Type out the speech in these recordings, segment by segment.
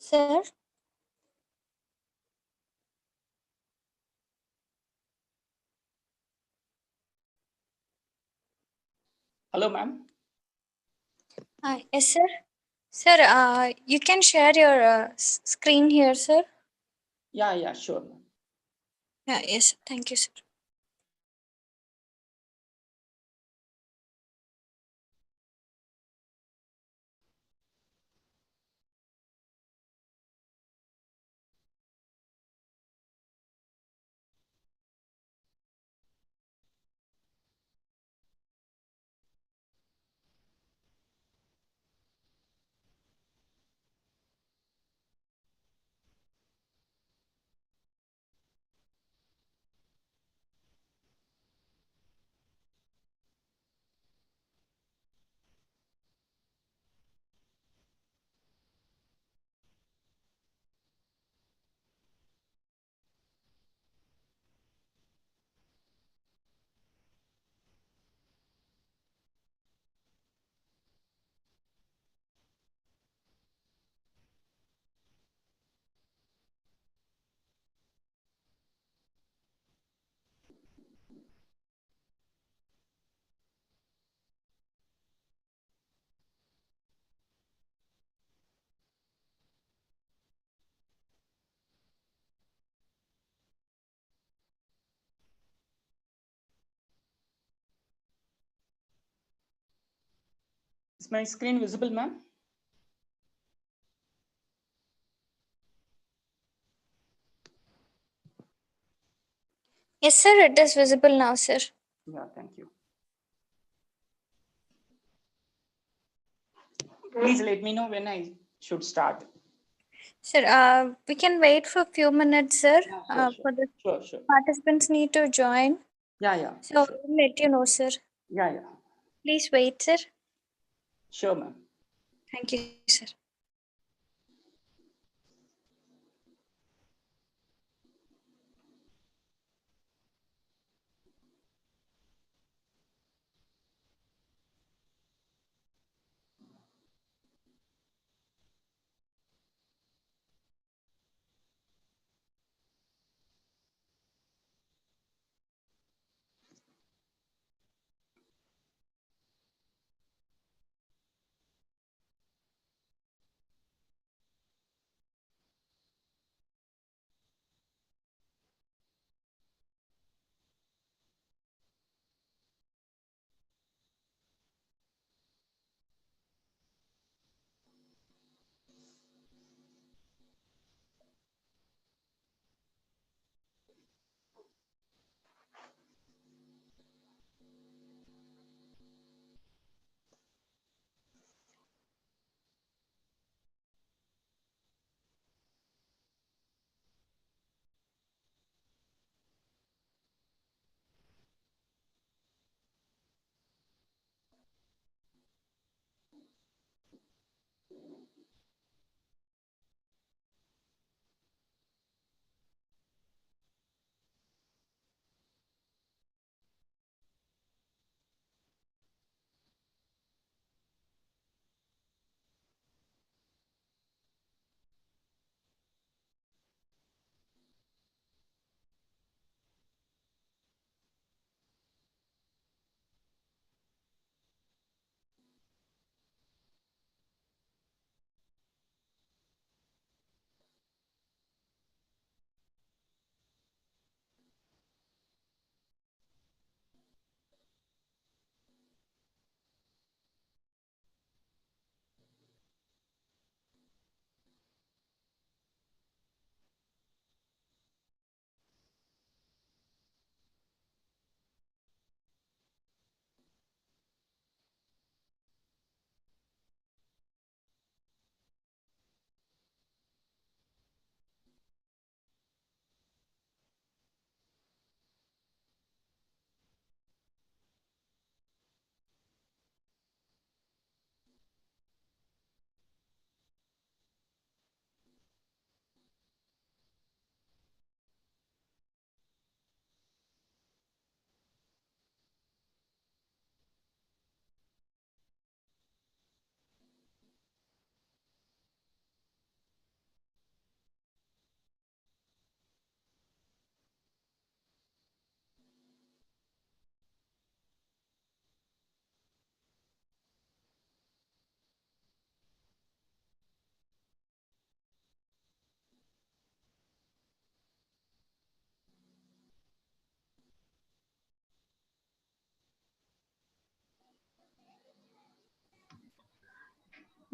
Sir? Hello, ma'am. Yes, sir. Sir, you can share your screen here, sir. Yeah, sure, ma'am. Yeah, yes. Thank you, sir. Is my screen visible, ma'am? Yes, sir. It is visible now, sir. Yeah, thank you. Please let me know when I should start. Sir, we can wait for a few minutes, sir. Yeah, For the sure. participants need to join. Yeah, So sure. we'll let you know, sir. Yeah. Please wait, sir. Sure, ma'am. Thank you, sir.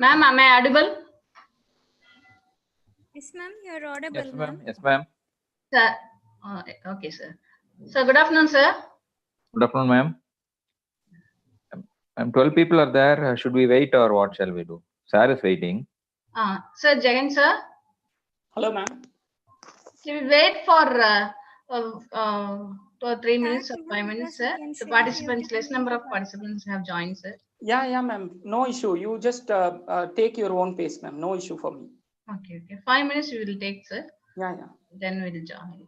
Ma'am, am I audible? Yes, ma'am, you're audible, Yes, ma'am. ma'am. Yes, ma'am. Sir. Okay, sir. Sir, good afternoon, sir. Good afternoon, ma'am. 12 people are there. Should we wait or what shall we do? Sir is waiting. Sir, Jagan, sir. Hello, ma'am. Can we wait for 2 or 3 minutes or Thank you, 5 ma'am. minutes, Yes, you sir? can The share participants, your less number of participants have joined, sir. Yeah, ma'am. No issue. You just take your own pace, ma'am. No issue for me. Okay. 5 minutes we will take, sir. Yeah. Then we'll join.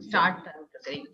Start the things.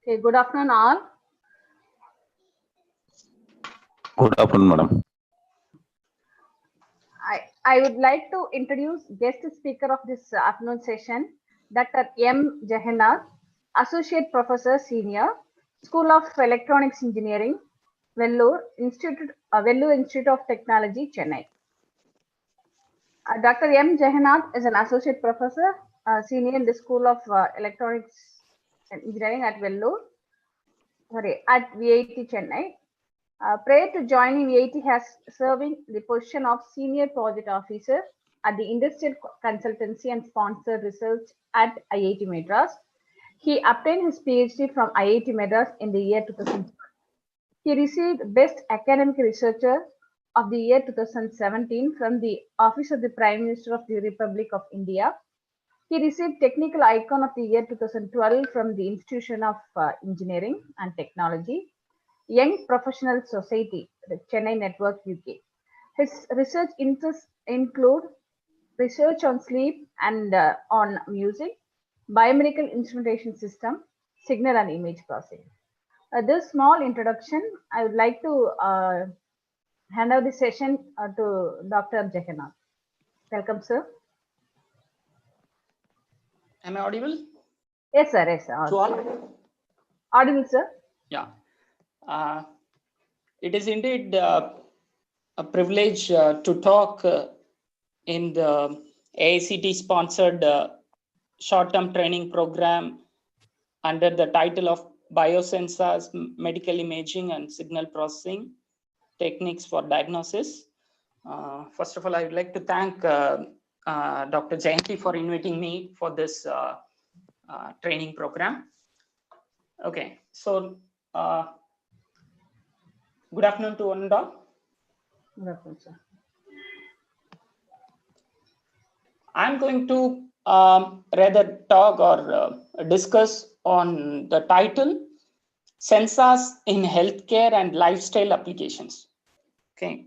Okay, good afternoon all. Good afternoon, madam. I would like to introduce guest speaker of this afternoon session, Dr. M. Jagannath, Associate Professor Senior, School of Electronics Engineering, Vellore Institute of Technology, Chennai. Dr. M. Jagannath is an Associate Professor Senior in the School of Electronics and Engineering at VIT Chennai. Prior to joining VIT, has serving the position of Senior Project Officer at the Industrial Consultancy and Sponsored Research at IIT Madras. He obtained his PhD from IIT Madras in the year 2000. He received Best Academic Researcher of the year 2017 from the Office of the Prime Minister of the Republic of India. He received Technical Icon of the year 2012 from the Institution of Engineering and Technology, Young Professional Society, the Chennai Network, UK. His research interests include research on sleep and on music, biomedical instrumentation system, signal and image processing. This small introduction, I would like to hand over the session to Dr. Jagannath. Welcome, sir. Am I audible? Yes, sir. Yes, sir. To all? Audible, sir. Yeah. It is indeed a privilege to talk in the AICT sponsored short-term training program under the title of Biosensors, Medical Imaging and Signal Processing Techniques for Diagnosis. First of all, I would like to thank Dr. Jayanti for inviting me for this training program. Okay, so good afternoon to one and all. Good afternoon, sir. I'm going to rather talk or discuss on the title Sensors in Healthcare and Lifestyle Applications. Okay.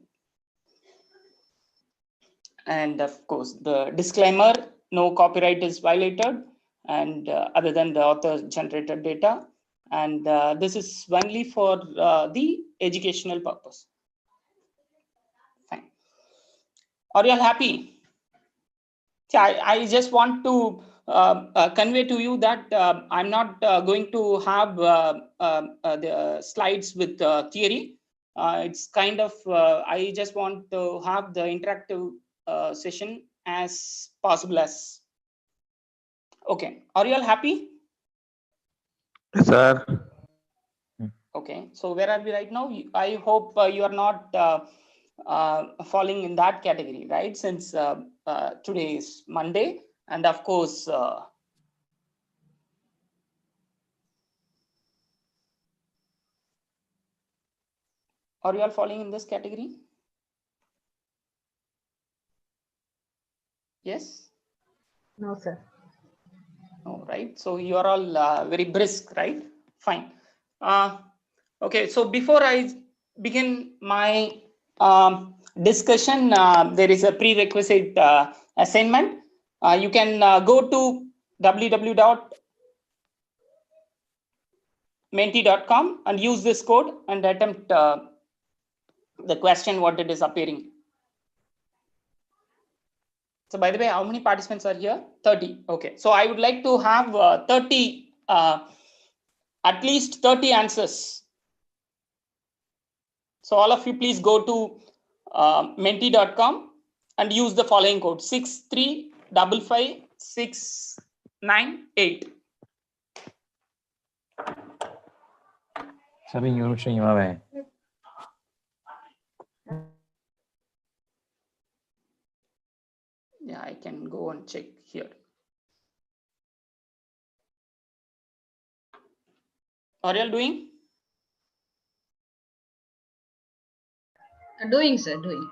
And of course, the disclaimer, no copyright is violated and other than the author generated data. And this is only for the educational purpose. Fine. Are you all happy? I just want to convey to you that I'm not going to have the slides with theory. It's kind of, I just want to have the interactive session as possible as. Okay, are you all happy? Yes, sir. Okay, so where are we right now? I hope you are not falling in that category, right? Since today is Monday, and of course, are you all falling in this category? Yes? No, sir. No, right? So you are all very brisk, right? Fine. Okay, so before I begin my discussion, there is a prerequisite assignment. You can go to www.menti.com and use this code and attempt the question what it is appearing. So by the way, how many participants are here? 30. Okay, so I would like to have 30, at least 30 answers. So all of you please go to menti.com and use the following code 6355698. Yeah, I can go and check here. Are you all doing? Doing, sir, doing.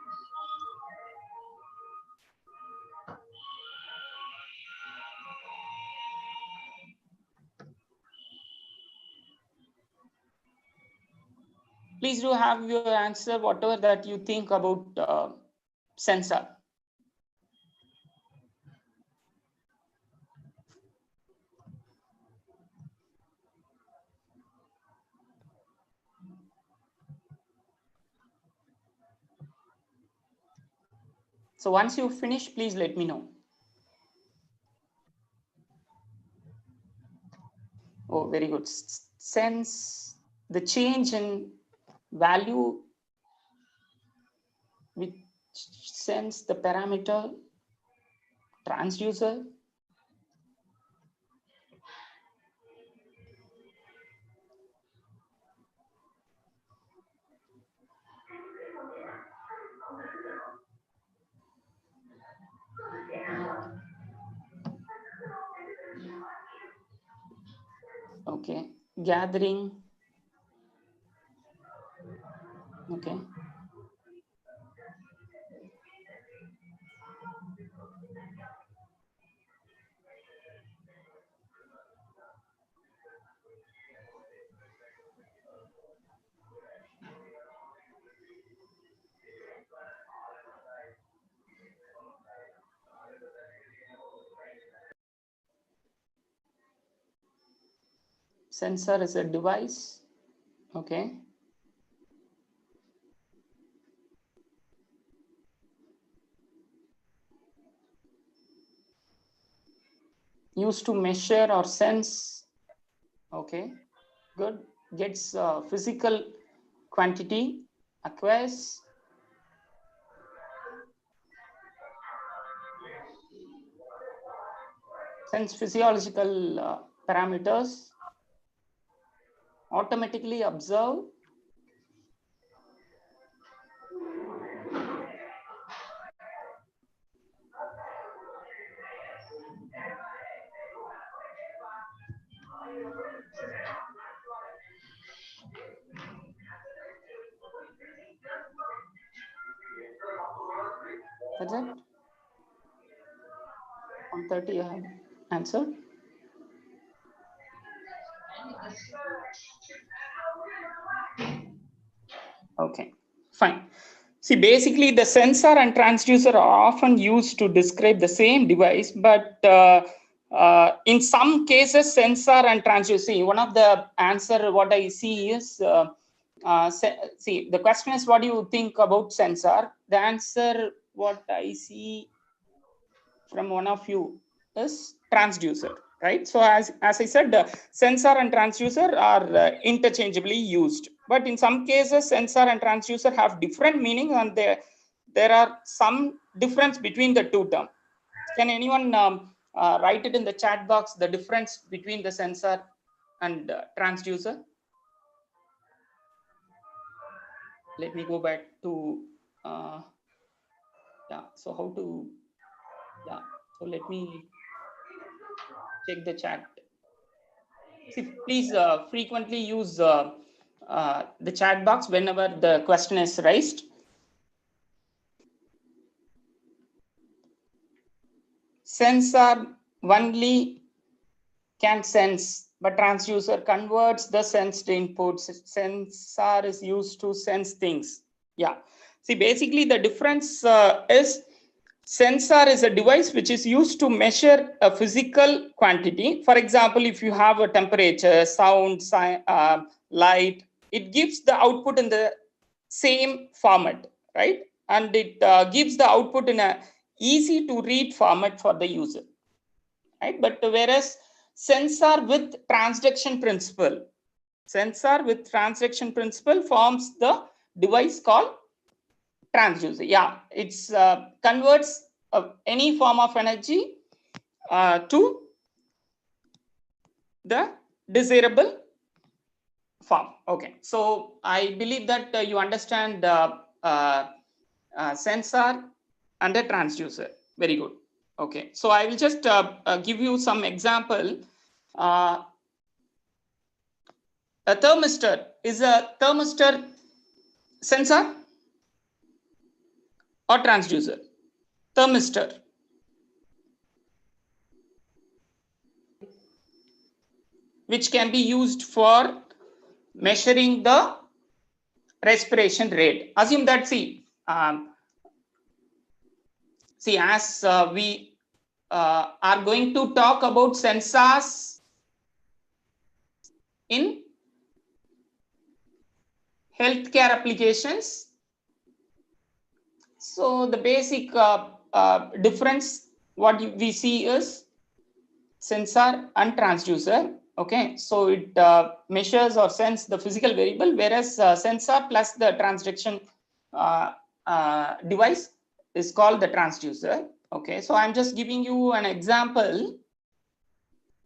Please do have your answer, whatever that you think about sensor. So once you finish, please let me know. Oh, very good. Sense the change in value which sense the parameter transducer. Okay, gathering. Okay. Sensor is a device. Okay. Used to measure or sense. Okay, good. Gets physical quantity, aqueous. Sense physiological parameters. Automatically observe. That's it. 130 I have answered. Okay, fine. See, basically the sensor and transducer are often used to describe the same device, but in some cases, sensor and transducer, see, one of the answer what I see is, see, the question is, what do you think about sensor? The answer, what I see from one of you is transducer, right? So as I said, sensor and transducer are interchangeably used, but in some cases sensor and transducer have different meanings, and there are some difference between the two terms. Can anyone write it in the chat box, the difference between the sensor and transducer? Let me go back to yeah, so how to, yeah, so let me check the chat. See, please frequently use the chat box whenever the question is raised. Sensor only can sense, but transducer converts the sensed inputs. Sensor is used to sense things. Yeah. See, basically the difference is sensor is a device which is used to measure a physical quantity. For example, if you have a temperature, sound, light, it gives the output in the same format, right? And it gives the output in a easy to read format for the user, right? But whereas sensor with transduction principle forms the device called transducer. Yeah, it's converts any form of energy to the desirable form. Okay, so I believe that you understand sensor and a transducer. Very good. Okay, so I will just give you some example. A thermistor, is a thermistor sensor or transducer? Thermistor. Which can be used for measuring the respiration rate. Assume that, see, as we are going to talk about sensors in healthcare applications. So the basic difference what we see is sensor and transducer. Okay, so it measures or sense the physical variable, whereas sensor plus the transduction device is called the transducer. Okay, so I'm just giving you an example.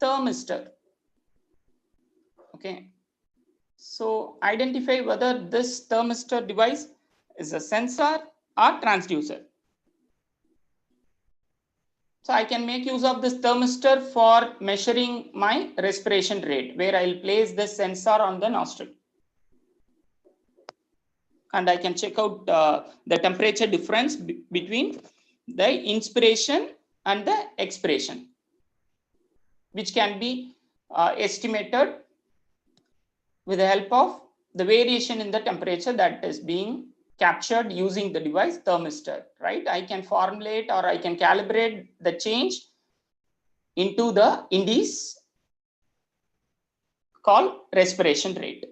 Thermistor. Okay, so identify whether this thermistor device is a sensor or transducer. So I can make use of this thermistor for measuring my respiration rate, where I'll place this sensor on the nostril. And I can check out the temperature difference between the inspiration and the expiration, which can be estimated with the help of the variation in the temperature that is being captured using the device thermistor, right? I can formulate or I can calibrate the change into the indice called respiration rate.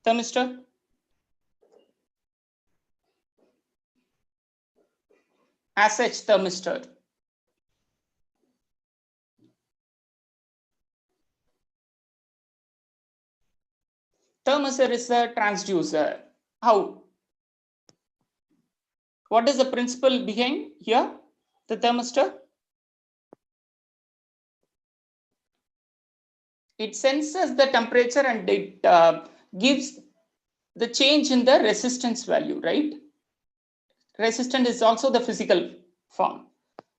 Thermistor. As such, thermistor. Thermistor is a transducer. How? What is the principle behind here? The thermistor? It senses the temperature and it gives the change in the resistance value, right? Resistance is also the physical form.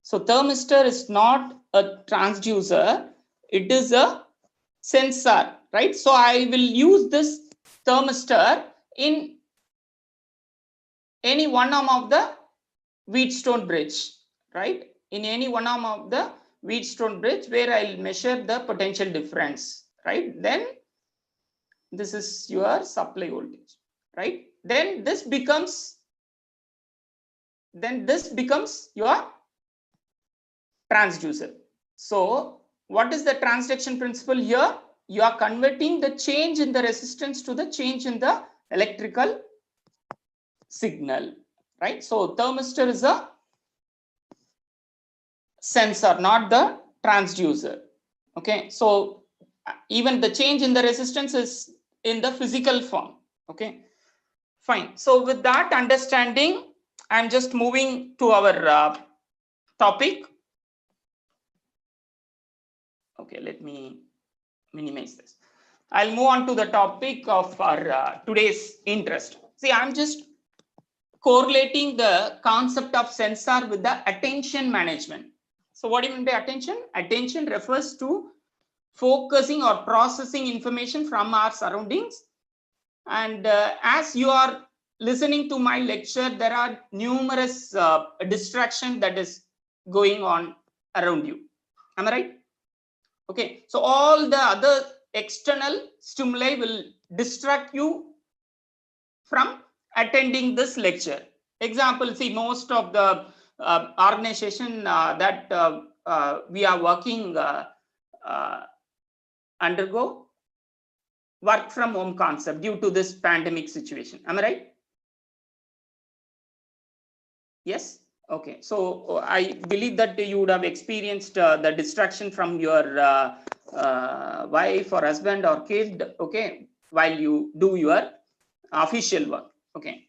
So thermistor is not a transducer, it is a sensor, right? So I will use this thermistor in any one arm of the Wheatstone bridge, right? In any one arm of the Wheatstone bridge where I'll measure the potential difference, right? Then this is your supply voltage, right? Then this becomes your transducer. So what is the transduction principle here? You are converting the change in the resistance to the change in the electrical signal, right? So thermistor is a sensor, not the transducer. Okay, so even the change in the resistance is in the physical form. Okay, fine. So with that understanding, I'm just moving to our topic. Okay, let me minimize this. I'll move on to the topic of our today's interest. See, I'm just correlating the concept of sensor with the attention management. So what do you mean by attention? Attention refers to focusing or processing information from our surroundings. And as you are listening to my lecture, there are numerous distractions that is going on around you. Am I right? Okay, so all the other external stimuli will distract you from attending this lecture. Example, see, most of the organization that we are working undergo work from home concept due to this pandemic situation. Am I right? Yes. Okay, so I believe that you would have experienced the distraction from your wife or husband or kid, okay, while you do your official work. Okay,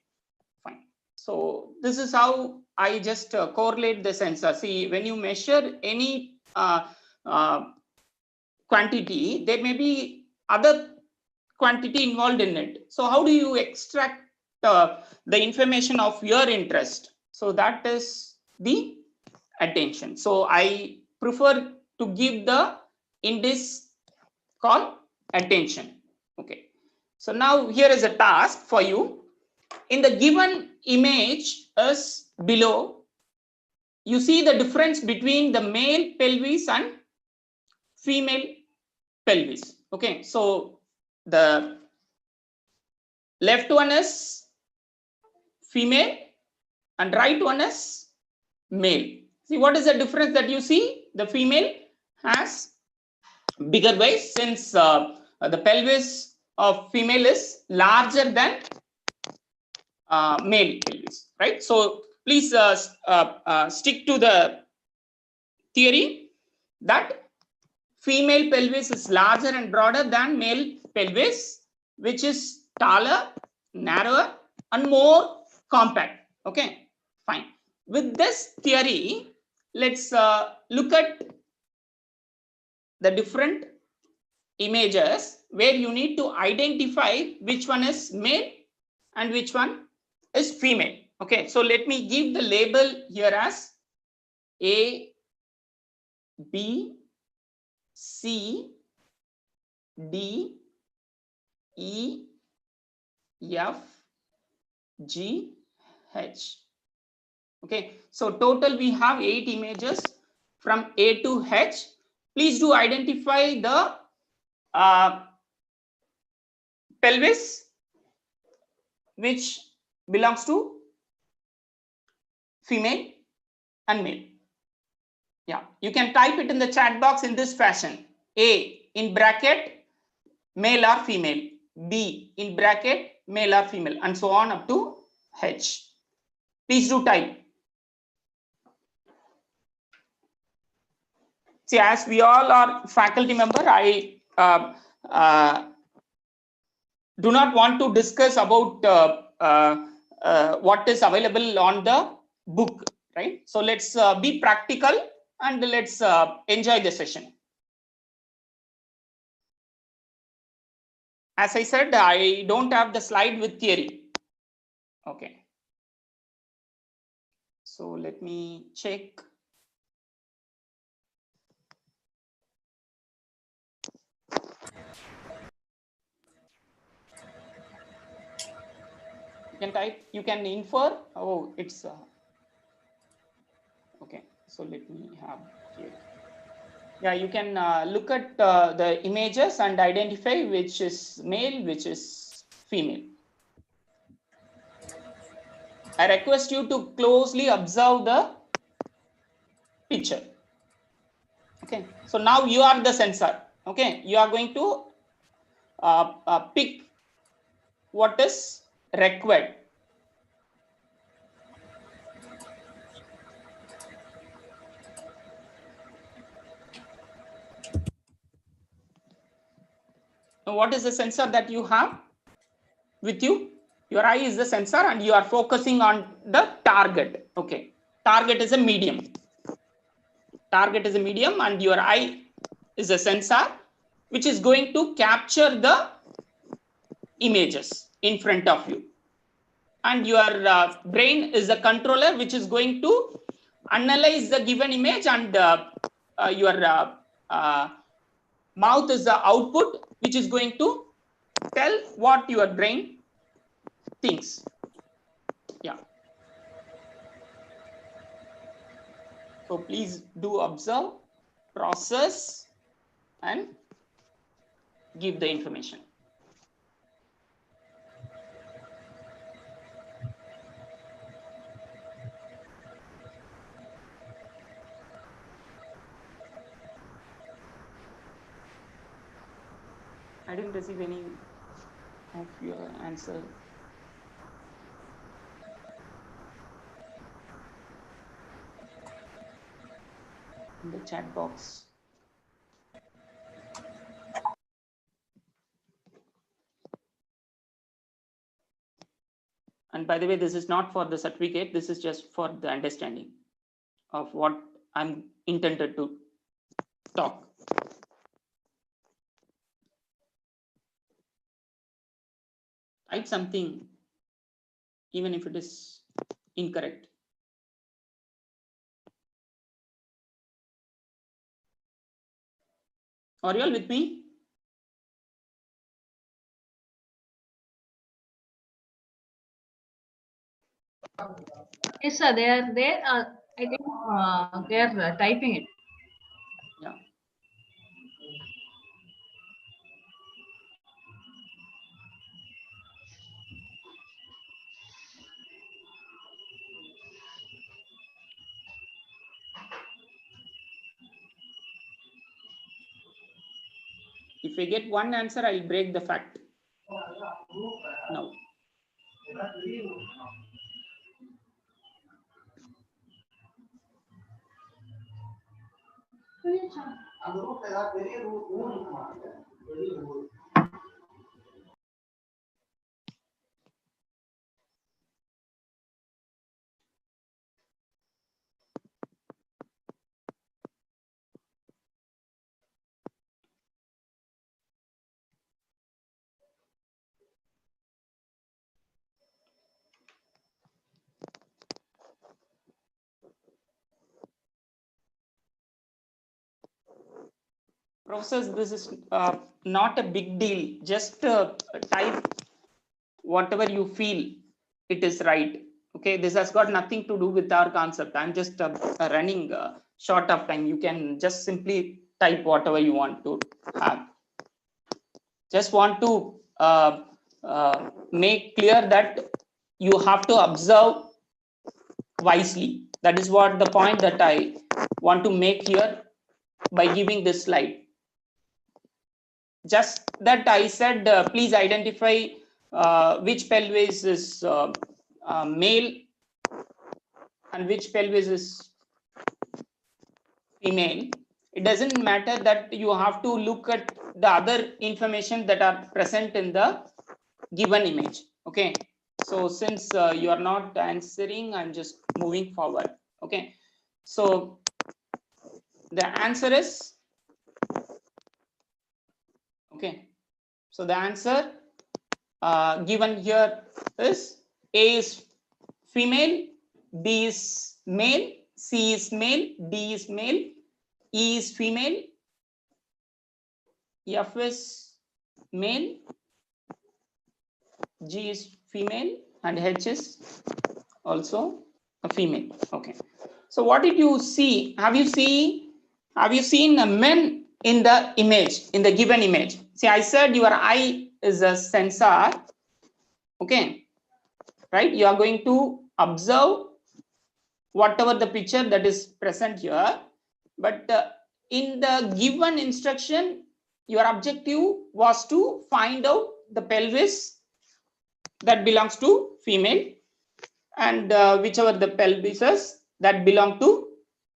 fine. So this is how I just correlate the sensor. See, when you measure any quantity, there may be other quantity involved in it. So how do you extract the information of your interest? So that is the attention. So I prefer to give the index called attention. Okay. So now here is a task for you. In the given image as below, you see the difference between the male pelvis and female pelvis. Okay. So the left one is female and right one is male. See, what is the difference that you see? The female has bigger waist, since the pelvis of female is larger than male pelvis, right? So please stick to the theory that female pelvis is larger and broader than male pelvis, which is taller, narrower, and more compact. Okay, fine. With this theory, let's look at the different images where you need to identify which one is male and which one is female. Okay, so let me give the label here as A, B, C, D, E, F, G, H. Okay, so total we have 8 images from A to H. Please do identify the pelvis which belongs to female and male. Yeah, you can type it in the chat box in this fashion: A in bracket male or female, B in bracket male or female, and so on up to H. Please do type. See, as we all are faculty member, I do not want to discuss about what is available on the book, right? So let's be practical and let's enjoy the session. As I said, I don't have the slide with theory. Okay. So let me check. You can type, you can infer. Oh, it's okay. So let me have here. Yeah, you can look at the images and identify which is male, which is female. I request you to closely observe the picture. Okay, so now you are the sensor. Okay, you are going to pick what is required. Now, what is the sensor that you have with you? Your eye is the sensor and you are focusing on the target. Okay, target is a medium. Target is a medium and your eye is a sensor which is going to capture the images in front of you. And your brain is a controller which is going to analyze the given image, and your mouth is the output which is going to tell what your brain thinks. Yeah. So please do observe, process, and give the information. I didn't receive any of your answer. In the chat box. And by the way, this is not for the certificate. This is just for the understanding of what I'm intended to talk. Type something, even if it is incorrect. Are you all with me? Yes, sir. They are there. I think they are typing it. Yeah. If I get one answer, I'll break the fact. Now. Professors, this is not a big deal. Just type whatever you feel it is right. Okay, this has got nothing to do with our concept. I'm just running short of time. You can just simply type whatever you want to have. Just want to make clear that you have to observe wisely. That is what the point that I want to make here by giving this slide. Just that I said, please identify which pelvis is male and which pelvis is female. It doesn't matter that you have to look at the other information that are present in the given image. Okay, so since you are not answering, I'm just moving forward. Okay, so the answer is, okay, so the answer given here is A is female, B is male, C is male, D is male, E is female, F is male, G is female, and H is also a female. Okay, so what did you see? Have you seen a men in the image, in the given image? See, I said your eye is a sensor. Okay, right? You are going to observe whatever the picture that is present here, but in the given instruction, your objective was to find out the pelvis that belongs to female and whichever the pelvises that belong to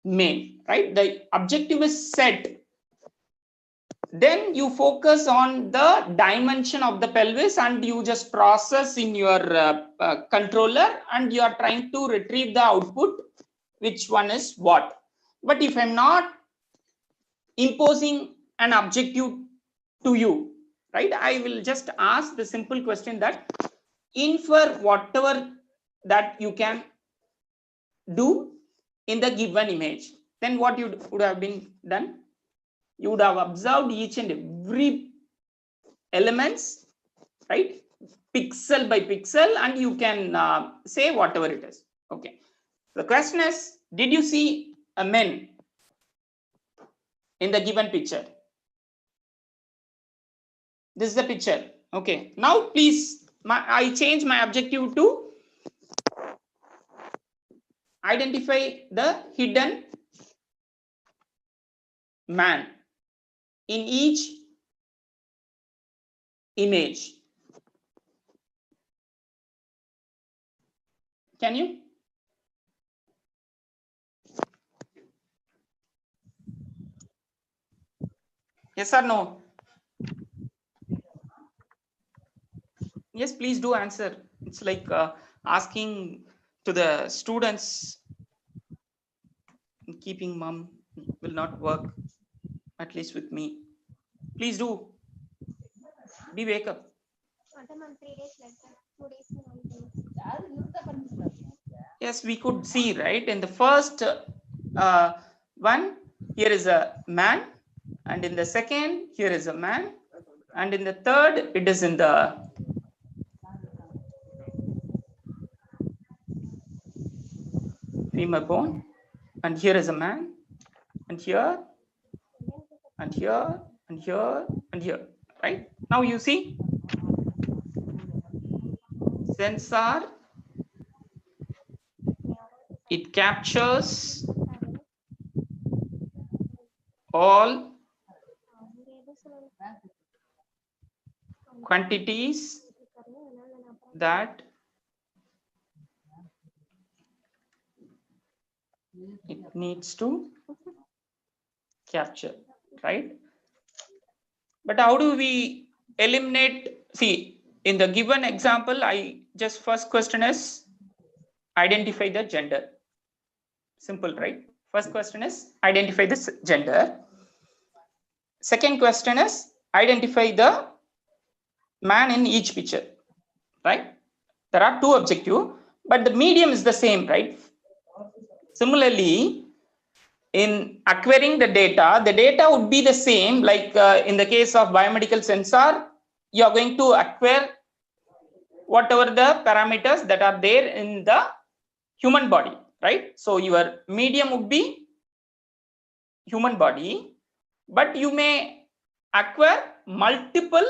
male, right? The objective is set. Then you focus on the dimension of the pelvis and you just process in your controller and you are trying to retrieve the output, which one is what. But if I'm not imposing an objective to you, right, I will just ask the simple question that infer whatever that you can do in the given image. Then what you would have been done? You would have observed each and every elements, right, pixel by pixel, and you can say whatever it is. Okay, the question is, did you see a man in the given picture? This is the picture. Okay, now please, I change my objective to identify the hidden man in each image. Can you? Yes or no? Yes, please do answer. It's like asking to the students. Keeping mum will not work, at least with me. Please do. Be wake up. Yes, we could see, right? In the first one, here is a man, and in the second, here is a man, and in the third, it is in the femur bone, and here is a man, and here, and here, and here, and here, right? Now you see, sensor, it captures all quantities that it needs to capture, right? But how do we eliminate? See, in the given example, first question is identify the gender. Simple, right? First question is identify the gender. Second question is identify the man in each picture, right? There are two objectives, but the medium is the same, right? Similarly, in acquiring the data would be the same. Like in the case of biomedical sensor, you are going to acquire whatever the parameters that are there in the human body, right? So your medium would be human body, but you may acquire multiple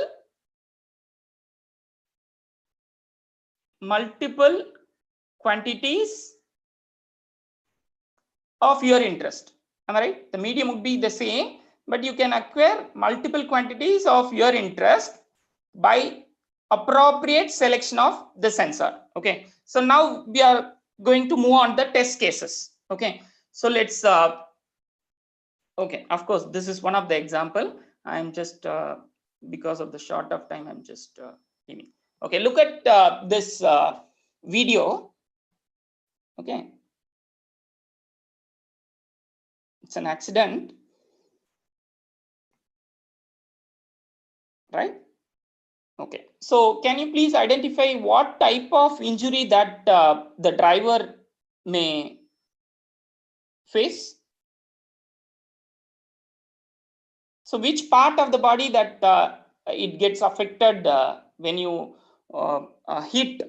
quantities of your interest. Am I right? The medium would be the same, but you can acquire multiple quantities of your interest by appropriate selection of the sensor. Okay, so now we are going to move on the test cases. Okay, so let's okay, of course this is one of the example. I'm just because of the short of time, I'm just giving. Okay, look at this video. Okay, it's an accident, right? Okay, so can you please identify what type of injury that the driver may face? So which part of the body that it gets affected when you hit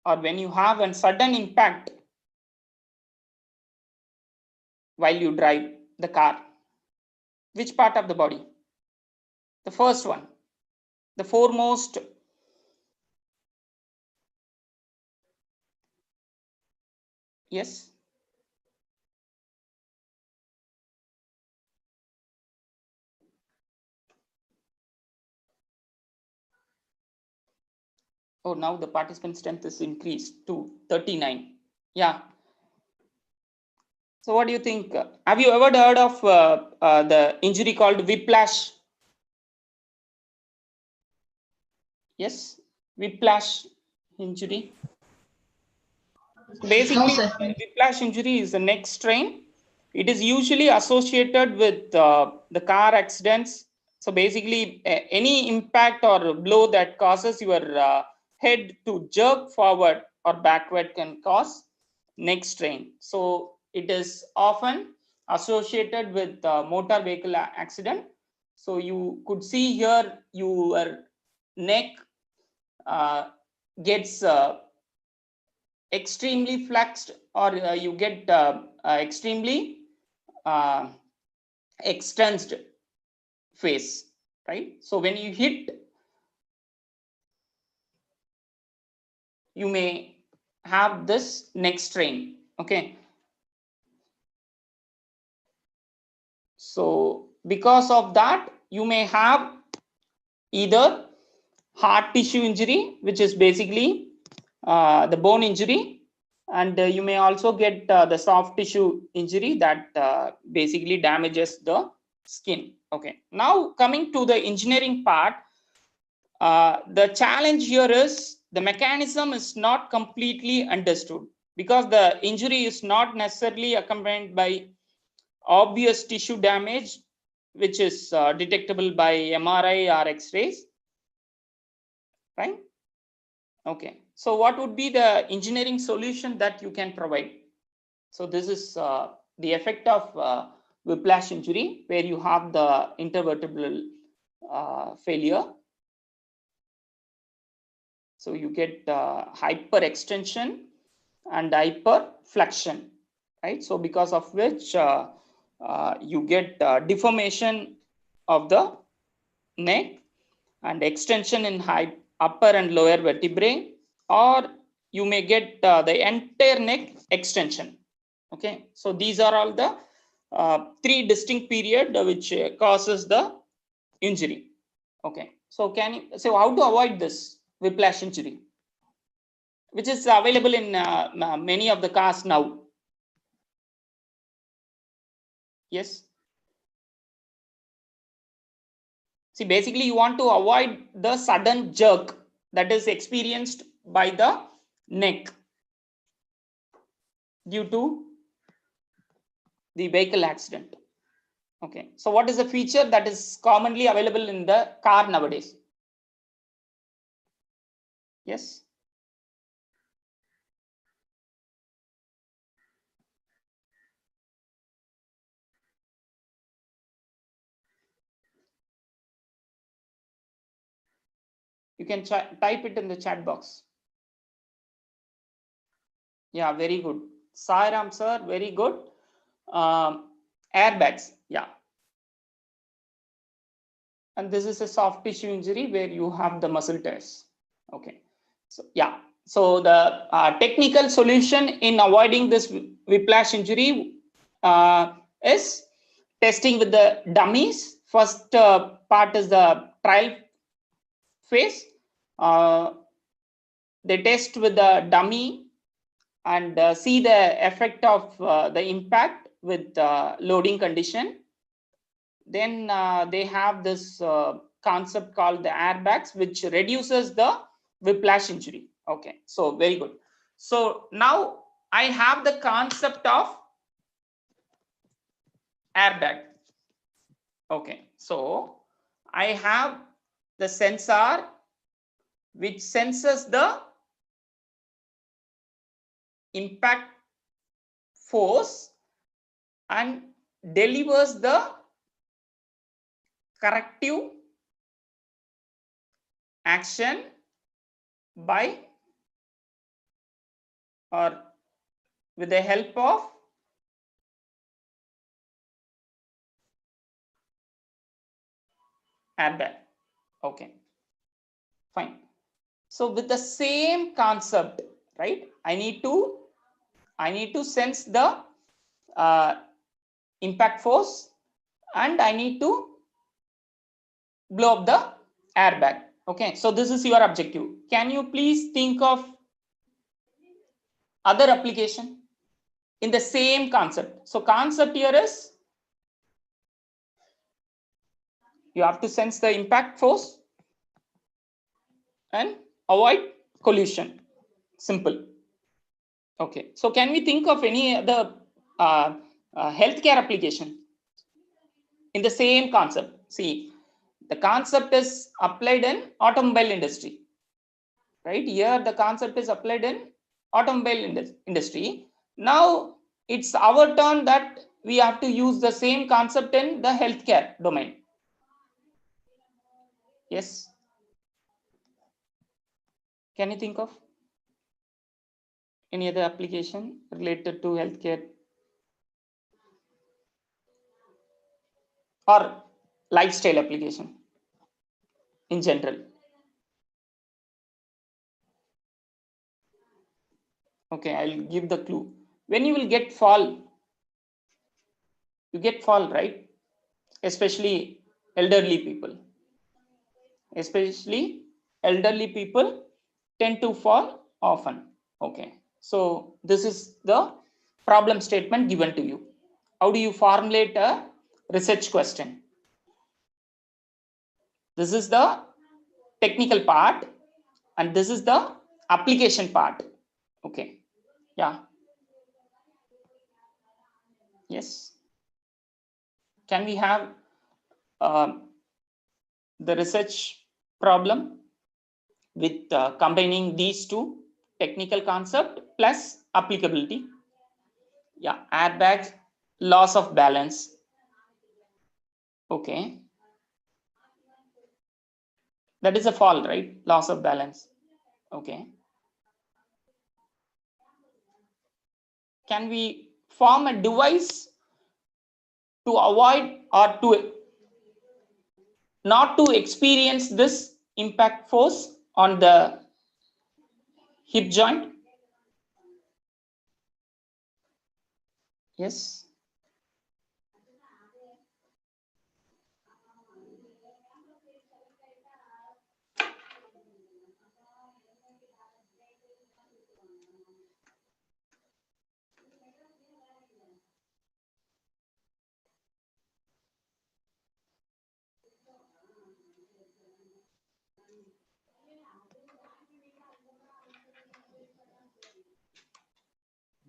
or when you have a sudden impact while you drive the car? Which part of the body? The first one, the foremost. Yes. Oh, now the participant strength is increased to 39. Yeah. So what do you think? Have you ever heard of the injury called whiplash? Yes, whiplash injury. Basically, No, sir. whiplash injury is a neck strain. It is usually associated with the car accidents. So basically, any impact or blow that causes your head to jerk forward or backward can cause neck strain. So it is often associated with motor vehicle accident. So you could see here your neck gets extremely flexed, or you get extremely extensed face, right? So when you hit, you may have this neck strain. Okay, so because of that, you may have either heart tissue injury, which is basically the bone injury, and you may also get the soft tissue injury that basically damages the skin. Okay, now coming to the engineering part, the challenge here is the mechanism is not completely understood, because the injury is not necessarily accompanied by obvious tissue damage, which is detectable by MRI or X-rays, right? Okay, so what would be the engineering solution that you can provide? So this is the effect of whiplash injury, where you have the intervertebral failure. So you get hyperextension and hyperflexion, right? So because of which you get deformation of the neck and extension in upper and lower vertebrae, or you may get the entire neck extension. Okay, so these are all the three distinct period which causes the injury. Okay, so how to avoid this whiplash injury, which is available in many of the cars now? Yes. See, basically you want to avoid the sudden jerk that is experienced by the neck due to the vehicle accident. Okay, so what is the feature that is commonly available in the car nowadays? Yes. You can type it in the chat box. Yeah, very good. Sairam sir, very good. Airbags, yeah. And this is a soft tissue injury where you have the muscle tears. Okay, so yeah. So the technical solution in avoiding this whiplash injury is testing with the dummies. First part is the trial phase. They test with the dummy and see the effect of the impact with loading condition. Then they have this concept called the airbags, which reduces the whiplash injury. Okay, so very good. So now I have the concept of airbag. Okay, so I have the sensor which senses the impact force and delivers the corrective action by or with the help of airbag. Okay, fine. So with the same concept, right, I need to sense the impact force and I need to blow up the airbag. Okay, so this is your objective. Can you please think of other application in the same concept? So concept here is you have to sense the impact force and avoid collision. Simple. Okay, so can we think of any other healthcare application in the same concept? See, the concept is applied in automobile industry, right? Here the concept is applied in automobile industry. Now it's our turn that we have to use the same concept in the healthcare domain. Yes, can you think of any other application related to healthcare or lifestyle application in general? Okay, I'll give the clue. When you will get fall, you get fall, right? Especially elderly people. Especially elderly people tend to fall often. Okay, so this is the problem statement given to you. How do you formulate a research question? This is the technical part and this is the application part. Okay, yeah. Yes. Can we have the research problem with combining these two, technical concept plus applicability? Yeah, airbags, loss of balance. Okay, that is a fall, right? Loss of balance. Okay, can we form a device to avoid or to not to experience this impact force on the hip joint? Yes.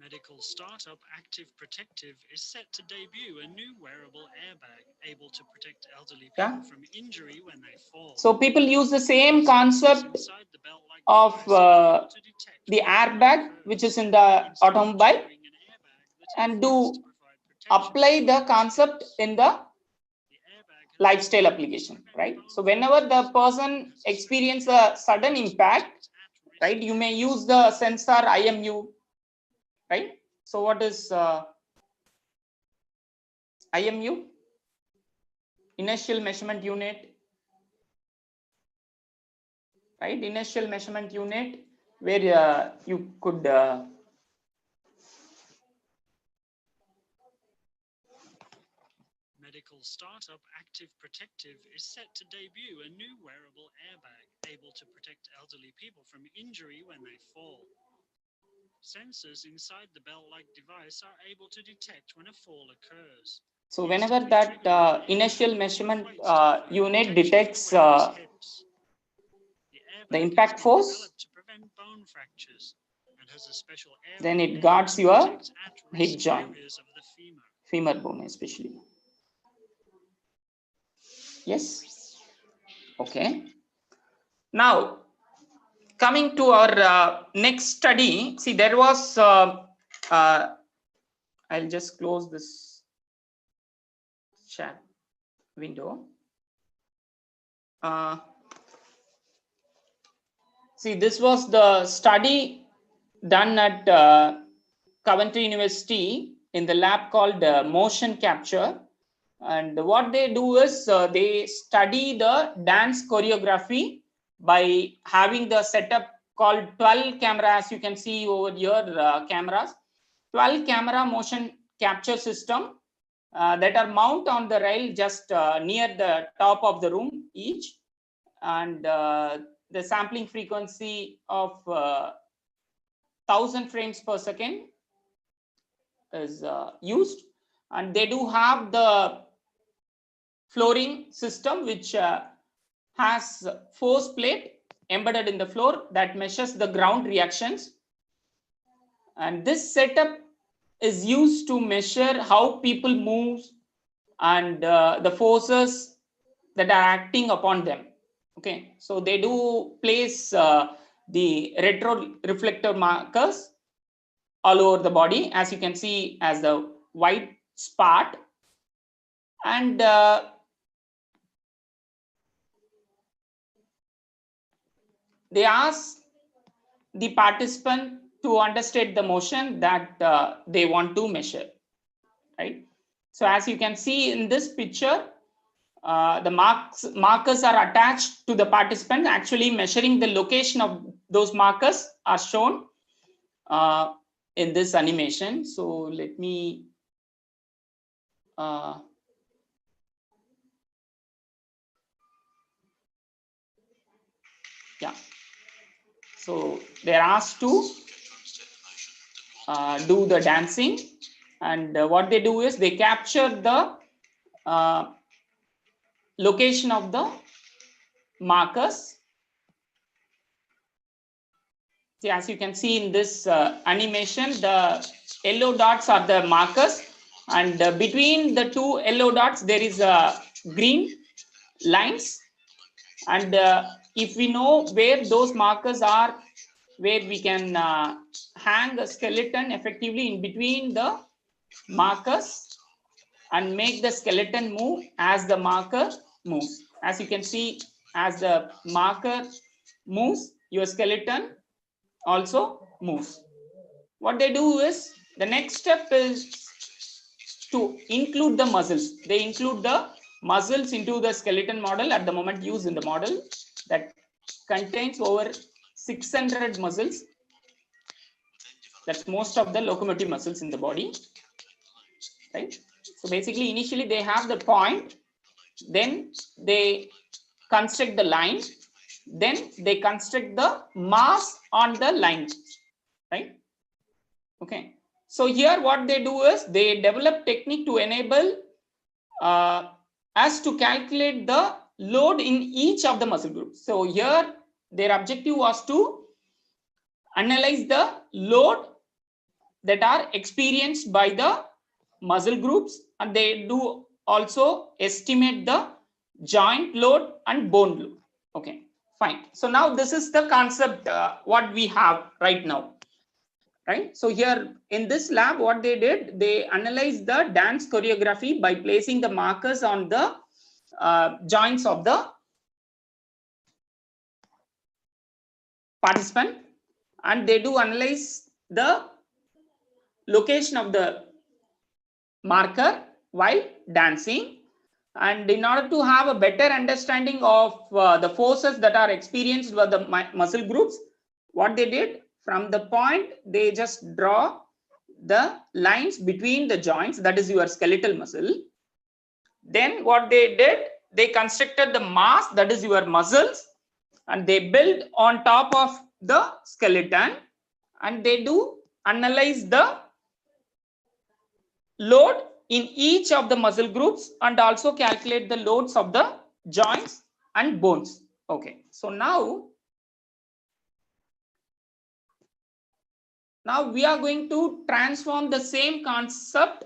Medical startup Active Protective is set to debut a new wearable airbag able to protect elderly people from injury when they fall. So people use the same concept Inside the belt-like of device are able to detect the when airbag occurs. which is in the Instead of automobile wearing an airbag that and inflates do to provide protection, apply the concept in the the airbag has lifestyle application, right? So whenever the person experience a sudden impact, right, you may use the sensor IMU, right? So what is IMU? Inertial measurement unit, right? Inertial measurement unit where you could Medical startup Active Protective is set to debut a new wearable airbag able to protect elderly people from injury when they fall. Sensors inside the belt-like device are able to detect when a fall occurs. so whenever that inertial measurement unit detects the impact force, to prevent bone fractures and has a special then it guards your hip joint, areas of the femur bone especially. Yes. Okay. Now coming to our next study, see there was I'll just close this chat window. See, this was the study done at Coventry University in the lab called motion capture. And what they do is they study the dance choreography by having the setup called 12 camera, as you can see over here, cameras, 12 camera motion capture system that are mounted on the rail just near the top of the room each. And the sampling frequency of 1000 frames per second is used, and they do have the flooring system which has force plate embedded in the floor that measures the ground reactions, and this setup is used to measure how people move and the forces that are acting upon them. Okay, so they do place the retro reflector markers all over the body, as you can see as the white spot, and they ask the participant to understate the motion that they want to measure, right? So as you can see in this picture, the markers are attached to the participant. Actually measuring the location of those markers are shown in this animation. So let me yeah, so they're asked to do the dancing, and what they do is they capture the location of the markers. See, as you can see in this animation, the yellow dots are the markers, and between the two yellow dots there is green lines, and if we know where those markers are, where we can hang a skeleton effectively in between the markers and make the skeleton move as the marker moves. As you can see, as the marker moves, your skeleton also moves. What they do is, the next step is to include the muscles. They include the muscles into the skeleton model at the moment used in the model that contains over 600 muscles. That's most of the locomotive muscles in the body, right? So basically initially they have the point, then they construct the line, then they construct the mass on the line, right? Okay, so here what they do is they develop technique to enable us to calculate the load in each of the muscle groups. So here their objective was to analyze the load that are experienced by the muscle groups, and they do also estimate the joint load and bone load. Okay, fine. So now this is the concept what we have right now. Right. So here in this lab, what they did, they analyzed the dance choreography by placing the markers on the joints of the participant, and they do analyze the location of the marker while dancing. And in order to have a better understanding of the forces that are experienced by the muscle groups, what they did, from the point they just draw the lines between the joints, that is your skeletal muscle. Then what they did, they constructed the mass, that is your muscles, and they build on top of the skeleton, and they do analyze the load in each of the muscle groups and also calculate the loads of the joints and bones. Okay, so now we are going to transform the same concept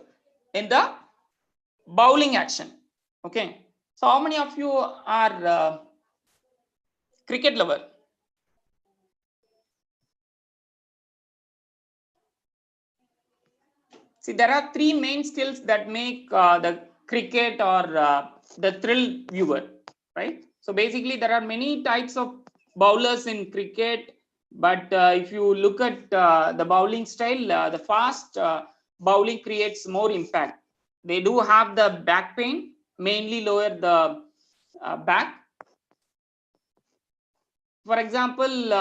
in the bowling action. Okay, so how many of you are cricket lover? See, there are three main skills that make the cricket or the thrill viewer, right? So basically, there are many types of bowlers in cricket, but if you look at the bowling style, the fast bowling creates more impact. They do have the back pain, mainly lower the back. For example,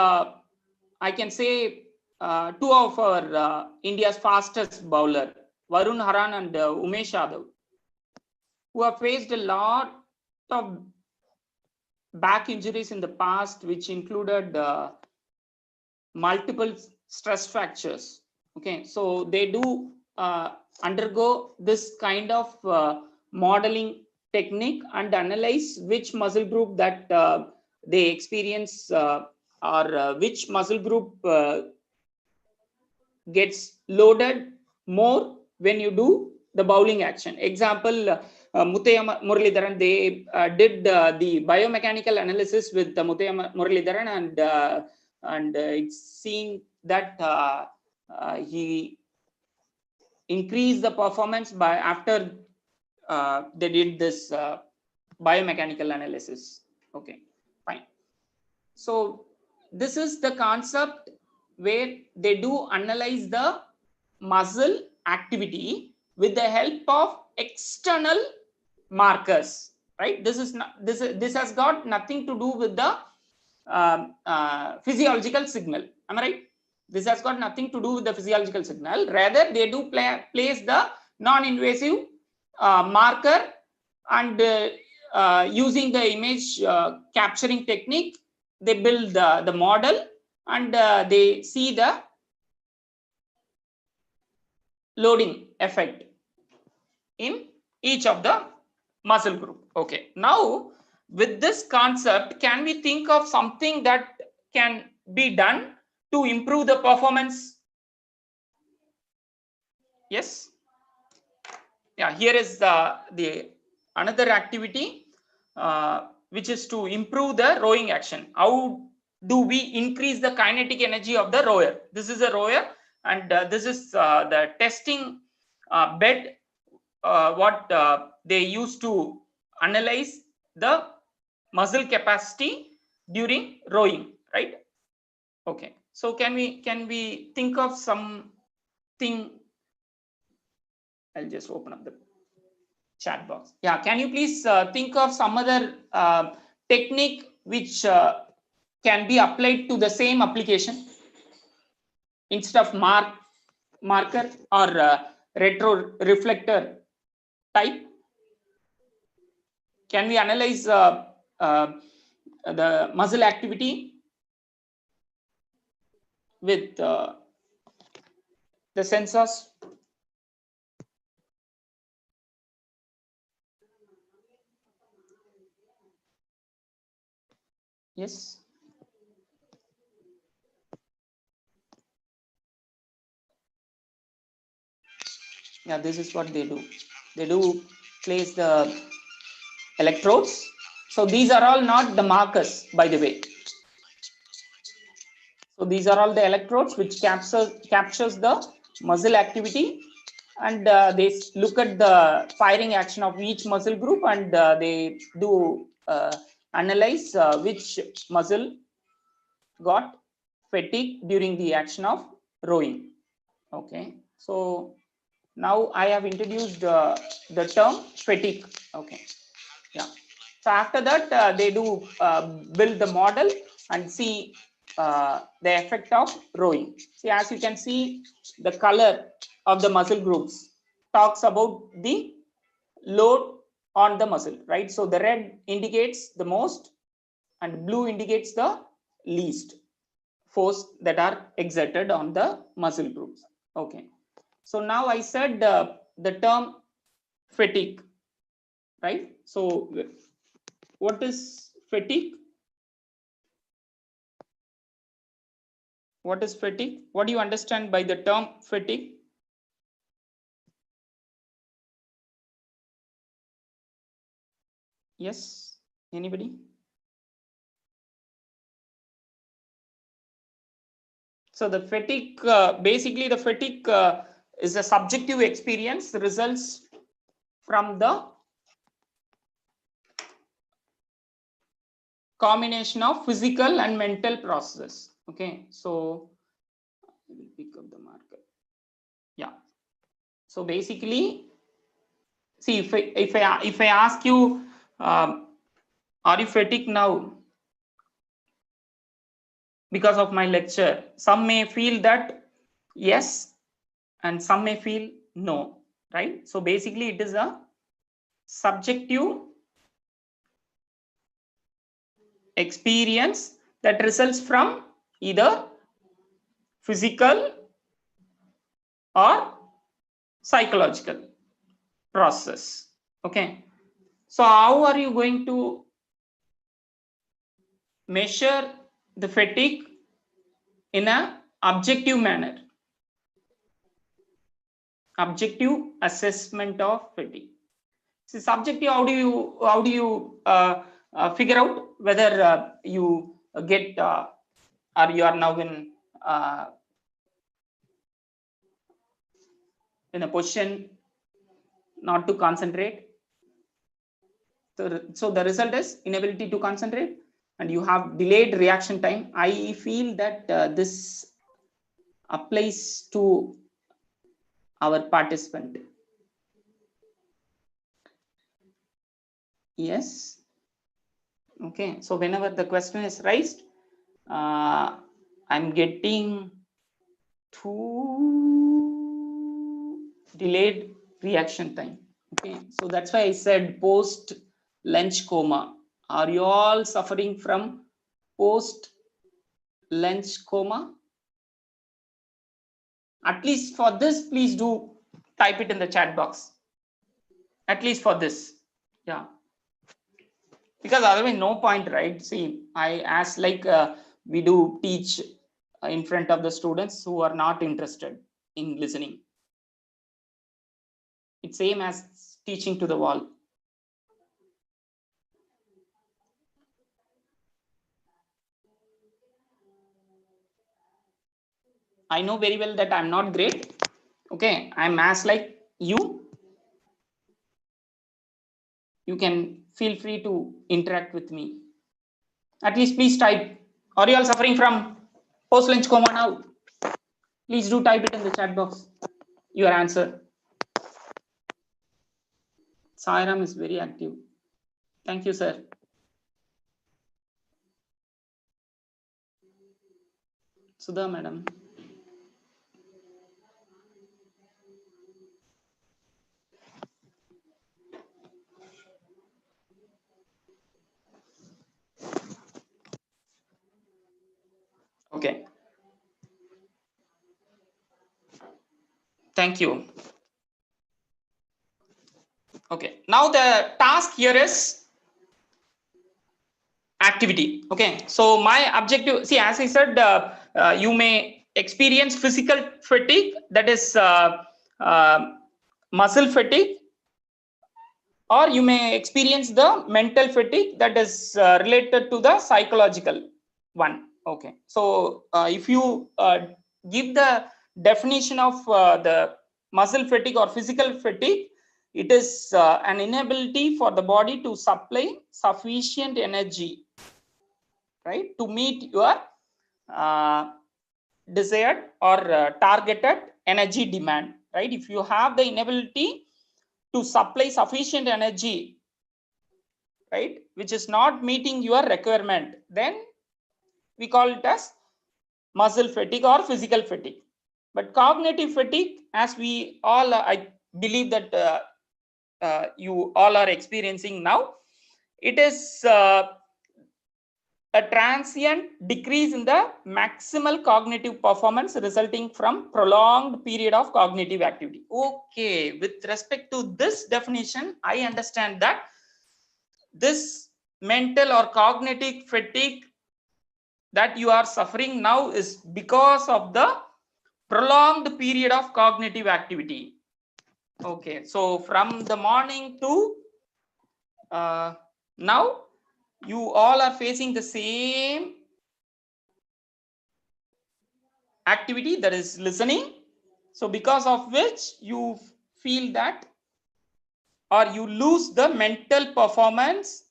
I can say two of our India's fastest bowler, Varun Haran and Umesh Yadav, who have faced a lot of back injuries in the past, which included multiple stress fractures. Okay, so they do undergo this kind of modeling technique and analyze which muscle group that they experience or which muscle group gets loaded more when you do the bowling action. Example, Muthaiya Muralidharan, they did the biomechanical analysis with Muthaiya Muralidharan, and it's seen that he increased the performance by after they did this biomechanical analysis. Okay, fine. So this is the concept where they do analyze the muscle activity with the help of external markers, right? This has got nothing to do with the physiological signal. Am I right? This has got nothing to do with the physiological signal. Rather, they do place the non-invasive marker, and using the image capturing technique, they build the model, and they see the loading effect in each of the muscle group. Okay, now with this concept, can we think of something that can be done to improve the performance? Yes. Yeah, here is the another activity which is to improve the rowing action. How do we increase the kinetic energy of the rower? This is a rower, and this is the testing bed what they use to analyze the muscle capacity during rowing, right? Okay, so can we think of something? I'll just open up the chat box. Yeah, can you please think of some other technique which can be applied to the same application instead of marker or retro reflector type? Can we analyze the muscle activity with the sensors? Yes. Yeah, this is what they do. They do place the electrodes. So these are all not the markers, by the way. So these are all the electrodes which captures the muscle activity, and they look at the firing action of each muscle group, and they do analyze which muscle got fatigue during the action of rowing. Okay, so now I have introduced the term fatigue. Okay, yeah. So after that, they do build the model and see the effect of rowing. See, as you can see, the color of the muscle groups talks about the load on the muscle, right? So the red indicates the most and blue indicates the least force that are exerted on the muscle groups. Okay, so now I said the term fatigue, right? So what is fatigue? What is fatigue? What do you understand by the term fatigue? Yes, anybody? So the fatigue, basically the fatigue is a subjective experience, results from the combination of physical and mental processes. Okay, so I will pick up the marker. Yeah. So basically, see, if I ask you, are you fatigued now because of my lecture? Some may feel that yes, and some may feel no, right? So basically, it is a subjective experience that results from either physical or psychological process. Okay, so how are you going to measure the fatigue in a objective manner? Objective assessment of fatigue. See, subjective, how do you figure out whether you get or you are now in a position not to concentrate? So the result is inability to concentrate, and you have delayed reaction time. I feel that this applies to our participant. Yes. Okay, so whenever the question is raised, I'm getting too delayed reaction time. Okay, so that's why I said post lunch coma. Are you all suffering from post lunch coma? At least for this, please do type it in the chat box. At least for this, yeah. Because otherwise no point, right? See, I as like we do teach in front of the students who are not interested in listening. It's same as teaching to the wall. I know very well that I'm not great. Okay, I'm as like you. You can feel free to interact with me. At least please type. Are you all suffering from post lunch coma now? Please do type it in the chat box. Your answer. Sairam is very active. Thank you, sir. Sudha, madam. Okay. Thank you. Okay. Now the task here is activity. Okay. So my objective, see, as I said, you may experience physical fatigue, that is muscle fatigue, or you may experience the mental fatigue that is related to the psychological one. Okay, so if you give the definition of the muscle fatigue or physical fatigue, it is an inability for the body to supply sufficient energy, right, to meet your desired or targeted energy demand, right? If you have the inability to supply sufficient energy, right, which is not meeting your requirement, then we call it as muscle fatigue or physical fatigue. But cognitive fatigue, as we all I believe that you all are experiencing now, it is a transient decrease in the maximal cognitive performance resulting from prolonged period of cognitive activity. Okay, with respect to this definition, I understand that this mental or cognitive fatigue that you are suffering now is because of the prolonged period of cognitive activity. Okay, so from the morning to now, you all are facing the same activity, that is listening. So because of which you feel that, or you lose the mental performance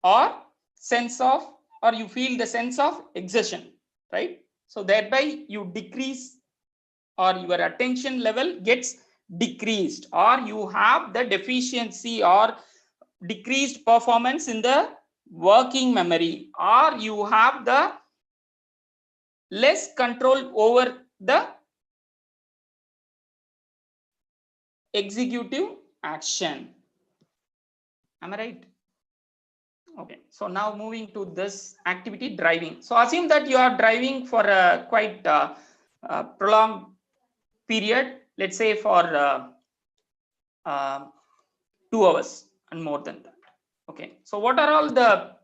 or sense of, or you feel the sense of exertion, right? So thereby you decrease, or your attention level gets decreased, or you have the deficiency or decreased performance in the working memory, or you have the less control over the executive action. Am I right? Okay, so now moving to this activity, driving. So assume that you are driving for a quite prolonged period, let's say for 2 hours and more than that. Okay, so what are all the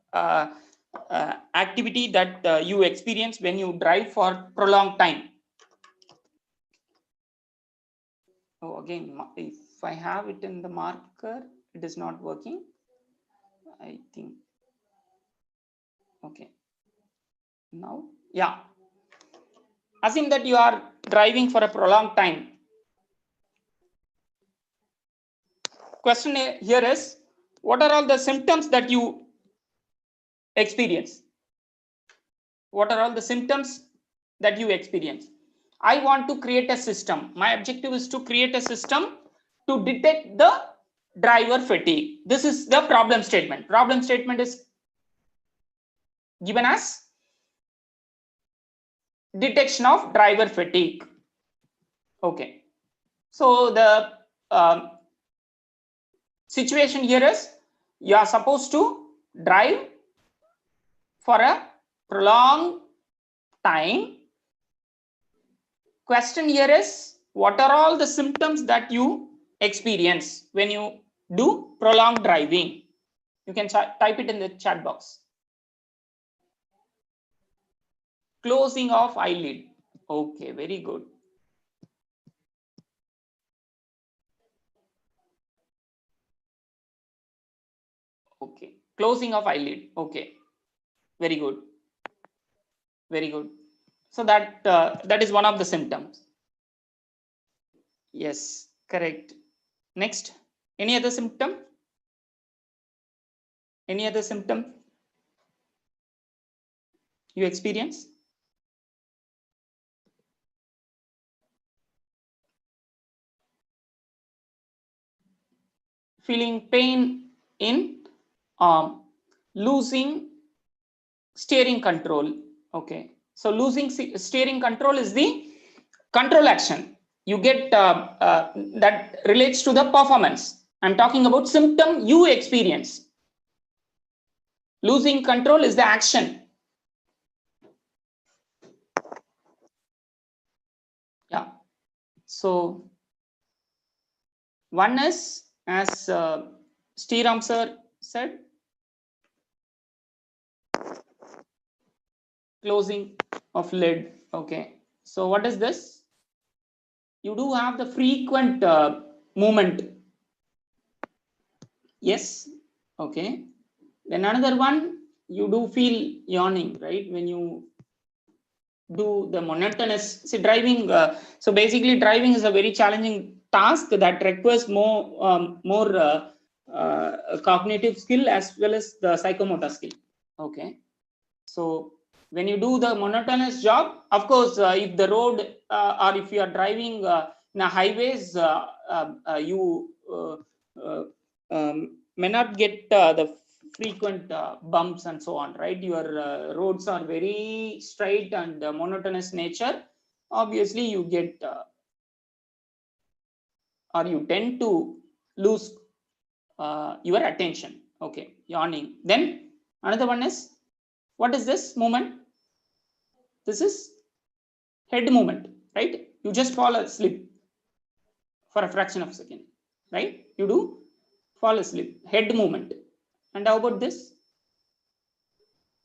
activity that you experience when you drive for prolonged time? Oh, again, if I have it in the marker, it is not working, I think. Okay, now, yeah, assume that you are driving for a prolonged time. Question here is, what are all the symptoms that you experience? What are all the symptoms that you experience? I want to create a system. My objective is to create a system to detect the driver fatigue. This is the problem statement. Problem statement is given as detection of driver fatigue. Okay, so the situation here is, you are supposed to drive for a prolonged time. Question here is, what are all the symptoms that you experience when you do prolonged driving? You can type it in the chat box. Closing of eyelid. Okay, very good. Okay, closing of eyelid. Okay, very good, very good. So that that is one of the symptoms. Yes, correct. Next, any other symptom? Any other symptom you experience? Feeling pain in losing steering control. Okay, so losing steering control is the control action you get that relates to the performance. I'm talking about symptom you experience. Losing control is the action. Yeah, so one is, as Sriram sir said, closing of lid. Okay, so what is this? You do have the frequent movement. Yes. Okay. Then another one, you do feel yawning, right? When you do the monotonous, see driving. So basically driving is a very challenging task that requires more cognitive skill as well as the psychomotor skill. Okay. So when you do the monotonous job, of course, if the road or if you are driving in a highways, you may not get the frequent bumps and so on, right? Your roads are very straight and monotonous nature. Obviously, you get or you tend to lose your attention. Okay, yawning. Then another one is, what is this movement? This is head movement, right? You just fall asleep for a fraction of a second, right? You do fall asleep, head movement. And how about this?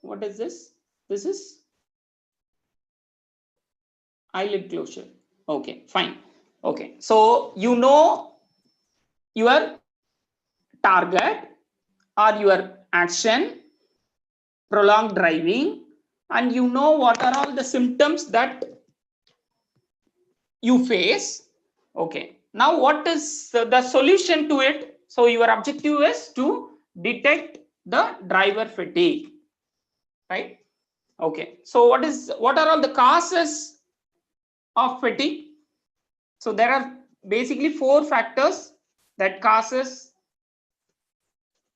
What is this? This is eyelid closure. Okay, fine. Okay, so you know your target or your action, prolonged driving, and you know what are all the symptoms that you face. Okay, now what is the solution to it? So your objective is to detect the driver fatigue, right? Okay, so what are all the causes of fatigue? So there are basically 4 factors that cause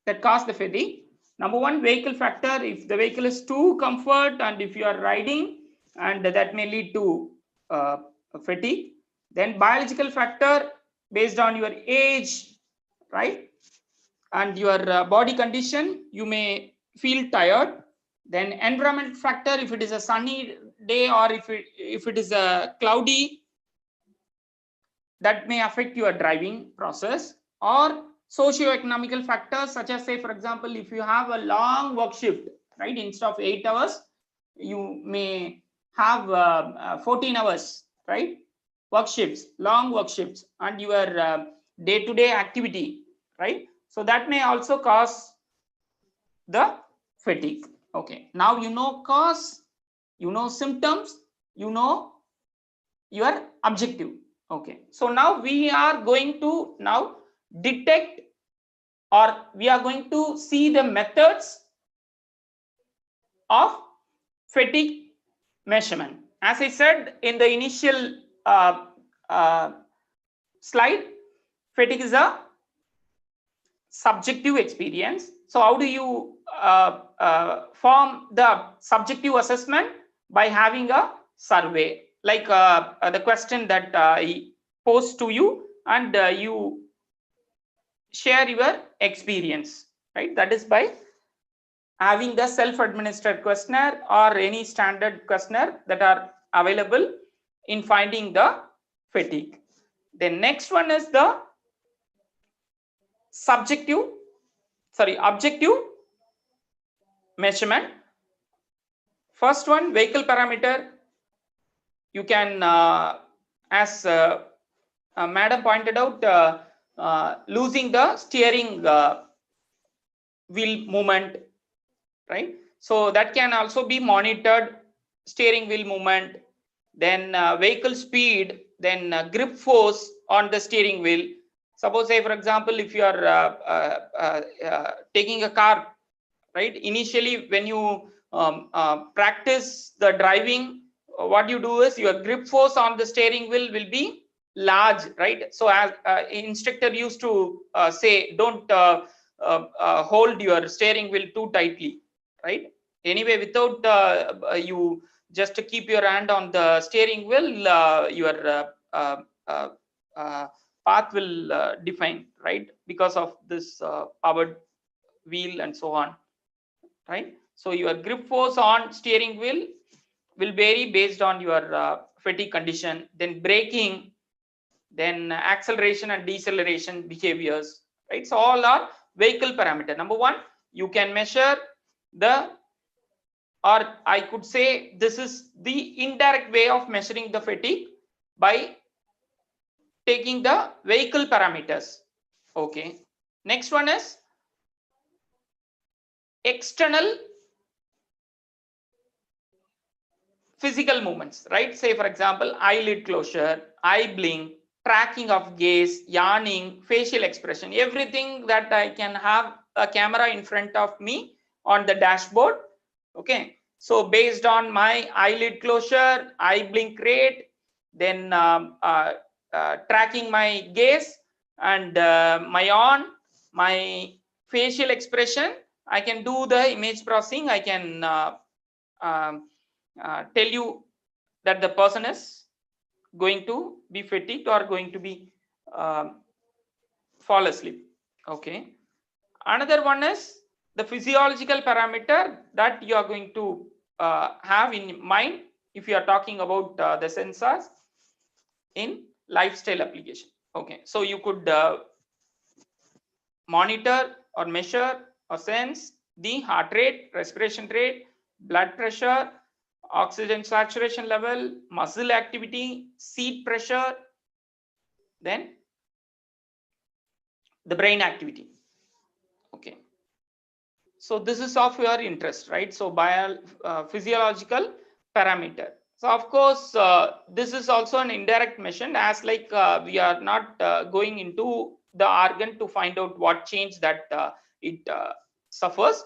the fatigue. Number 1, vehicle factor. If the vehicle is too comfort and if you are riding, and that may lead to fatigue. Then biological factor based on your age, right, and your body condition, you may feel tired. Then environment factor, if it is a sunny day or if it is a cloudy, that may affect your driving process. Or socio-economical factors, such as, say for example, if you have a long work shift, right, instead of 8 hours you may have 14 hours, right, work shifts, long work shifts, and your day-to-day activity, right, so that may also cause the fatigue. Okay, now you know cause, you know symptoms, you know your objective. Okay, so now we are going to now detect, or we are going to see the methods of fatigue measurement. As I said in the initial slide, fatigue is a subjective experience. So how do you form the subjective assessment? By having a survey, like the question that I pose to you, and you share your experience, right? That is by having the self-administered questionnaire or any standard questionnaire that are available in finding the fatigue. The next one is the objective measurement. First one, vehicle parameter. You can, as madam pointed out, losing the steering wheel movement, right? So that can also be monitored, steering wheel movement. Then vehicle speed, then grip force on the steering wheel. Suppose, say for example, if you are taking a car, right, initially when you practice the driving, what you do is your grip force on the steering wheel will be large, right? So as instructor used to say, don't hold your steering wheel too tightly, right? Anyway, without you just to keep your hand on the steering wheel, your path will define, right, because of this powered wheel and so on, right? So your grip force on steering wheel will vary based on your fatigue condition. Then braking, then acceleration and deceleration behaviors, right? So all are vehicle parameter. Number 1, you can measure the, or I could say this is the indirect way of measuring the fatigue by taking the vehicle parameters. Okay. Next one is external physical movements, right? Say, for example, eyelid closure, eye blink, tracking of gaze, yawning, facial expression, everything that I can have a camera in front of me on the dashboard. Okay. So based on my eyelid closure, eye blink rate, then tracking my gaze and my yawn, my facial expression, I can do the image processing. I can tell you that the person is going to be fatigued or going to be fall asleep. Okay. Another one is the physiological parameter that you are going to have in mind if you are talking about the sensors in lifestyle application. Okay. So you could monitor or measure or sense the heart rate, respiration rate, blood pressure, oxygen saturation level, muscle activity, seat pressure, then the brain activity. Okay. So this is of your interest, right? So physiological parameter. So of course, this is also an indirect measure, as like we are not going into the organ to find out what change that it suffers.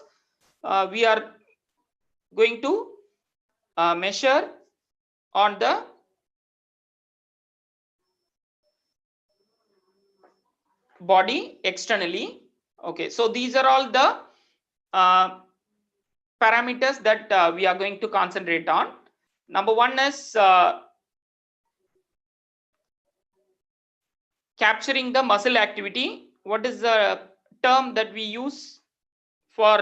We are going to measure on the body externally. Okay, so these are all the parameters that we are going to concentrate on. Number one is capturing the muscle activity. What is the term that we use for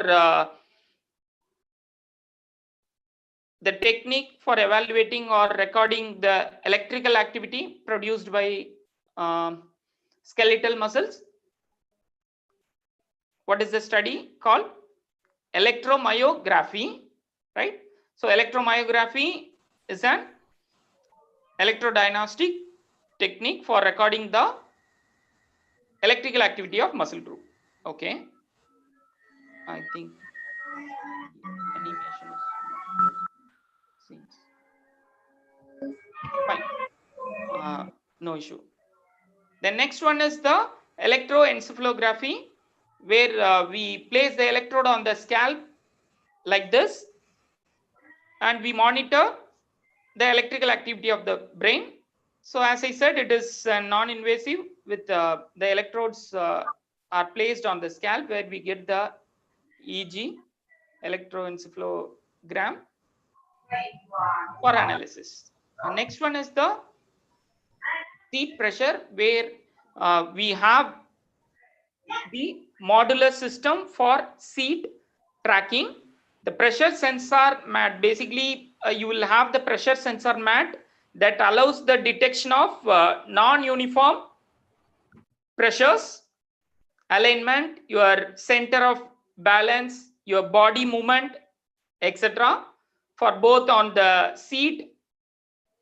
the technique for evaluating or recording the electrical activity produced by skeletal muscles? What is the study called? Electromyography, right? So electromyography is an electrodiagnostic technique for recording the electrical activity of muscle group. Okay, I think animation is fine. No issue. The next one is the electroencephalography, where we place the electrode on the scalp like this, and we monitor the electrical activity of the brain. So as I said, it is non-invasive with the electrodes are placed on the scalp, where we get the EEG, electroencephalogram, for analysis. And next one is the seat pressure, where we have the modular system for seat tracking. The pressure sensor mat, basically you will have the pressure sensor mat that allows the detection of non-uniform pressures, alignment, your center of balance, your body movement, etc., for both on the seat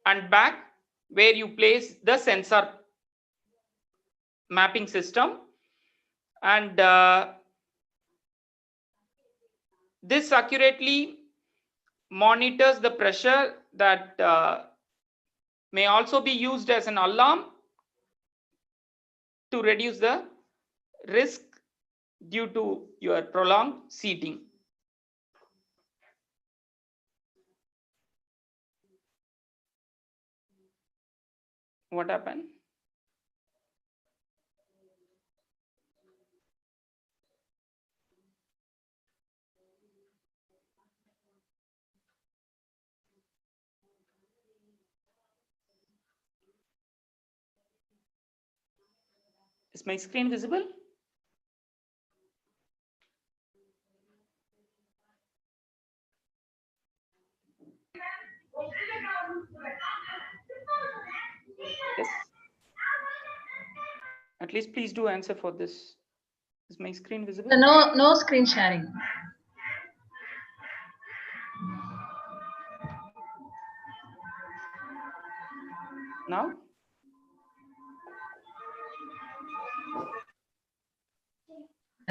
and back, where you place the sensor mapping system. And this accurately monitors the pressure that may also be used as an alarm to reduce the risk due to your prolonged seating. What happened? Is my screen visible? Yes. At least please do answer for this. Is my screen visible? No screen sharing. Now?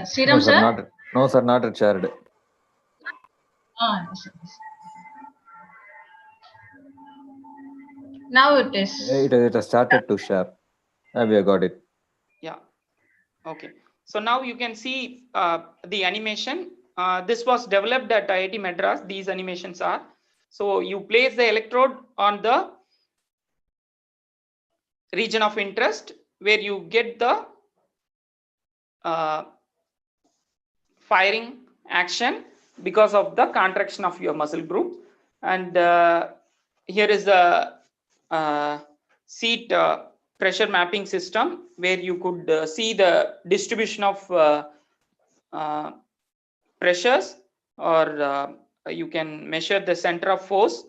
Sriram sir? No, sir, not shared. Yes, yes. Now it is. It has started to share. We have got it. Yeah. Okay. So now you can see the animation. This was developed at IIT Madras. These animations are. So you place the electrode on the region of interest where you get the firing action because of the contraction of your muscle group. And here is the seat pressure mapping system where you could see the distribution of pressures, or you can measure the center of force.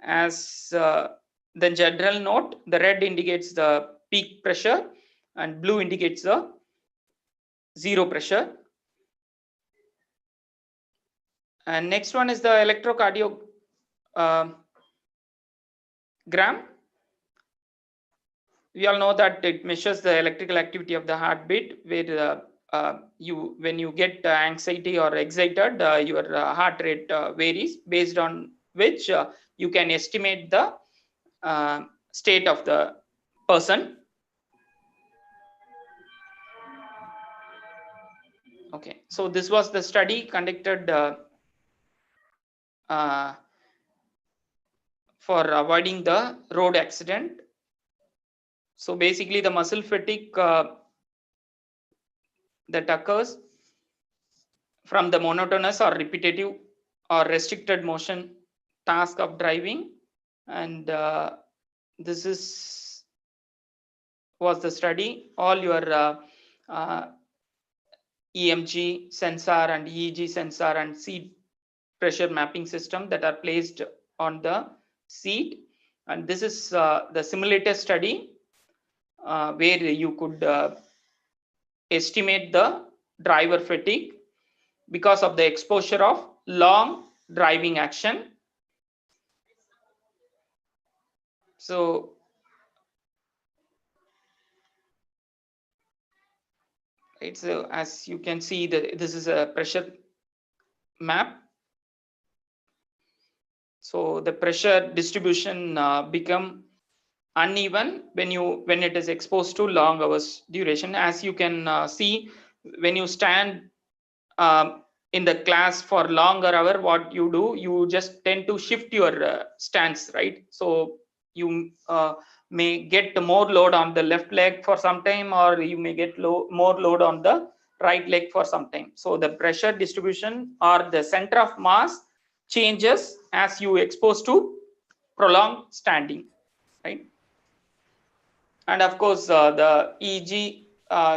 As the general note, the red indicates the peak pressure and blue indicates the zero pressure. And next one is the electrocardiogram. We all know that it measures the electrical activity of the heartbeat, where when you get anxiety or excited, your heart rate varies, based on which you can estimate the state of the person. Okay, so this was the study conducted for avoiding the road accident. So basically the muscle fatigue that occurs from the monotonous or repetitive or restricted motion task of driving, and this was the study. All your EMG sensor and EEG sensor and seat pressure mapping system that are placed on the seat, and this is the simulator study where you could estimate the driver fatigue because of the exposure of long driving action. So it's as you can see, this is a pressure map. So the pressure distribution become uneven when it is exposed to long hours duration. As you can see, when you stand in the class for longer hour, what you do, you just tend to shift your stance, right? So you may get more load on the left leg for some time, or you may get more load on the right leg for some time. So the pressure distribution or the center of mass changes as you expose to prolonged standing, right? And of course the EEG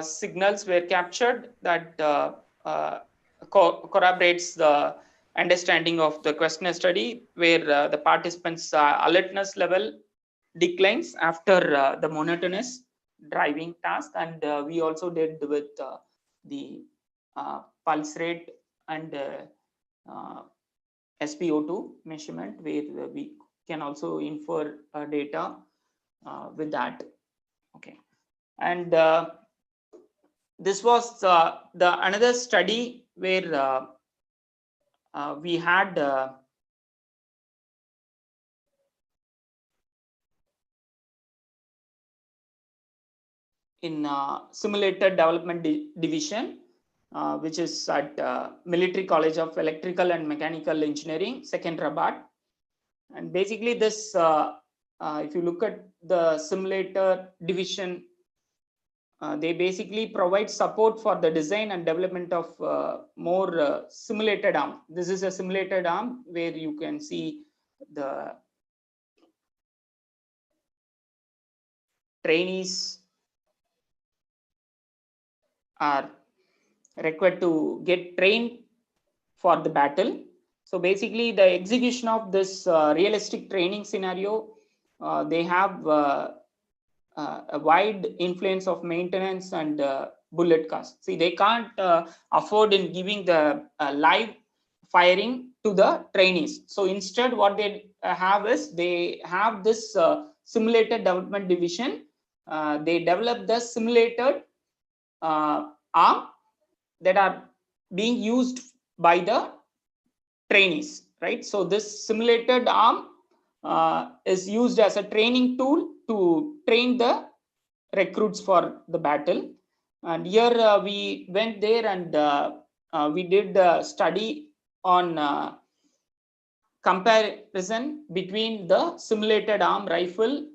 signals were captured that corroborates the understanding of the questionnaire study, where the participants alertness level declines after the monotonous driving task. And we also did with the pulse rate and SpO2 measurement, where we can also infer data with that. Okay, and this was the another study where we had in simulated development division, which is at Military College of Electrical and Mechanical Engineering, Secunderabad. And basically this, if you look at the simulator division, they basically provide support for the design and development of more simulated arm. This is a simulated arm where you can see the trainees are required to get trained for the battle. So basically the execution of this realistic training scenario, they have a wide influence of maintenance and bullet cost. See, they can't afford in giving the live firing to the trainees. So instead what they have is, they have this simulated development division. They develop the simulated arm that are being used by the trainees, right? So this simulated arm is used as a training tool to train the recruits for the battle. And here we went there and we did a study on comparison between the simulated arm rifle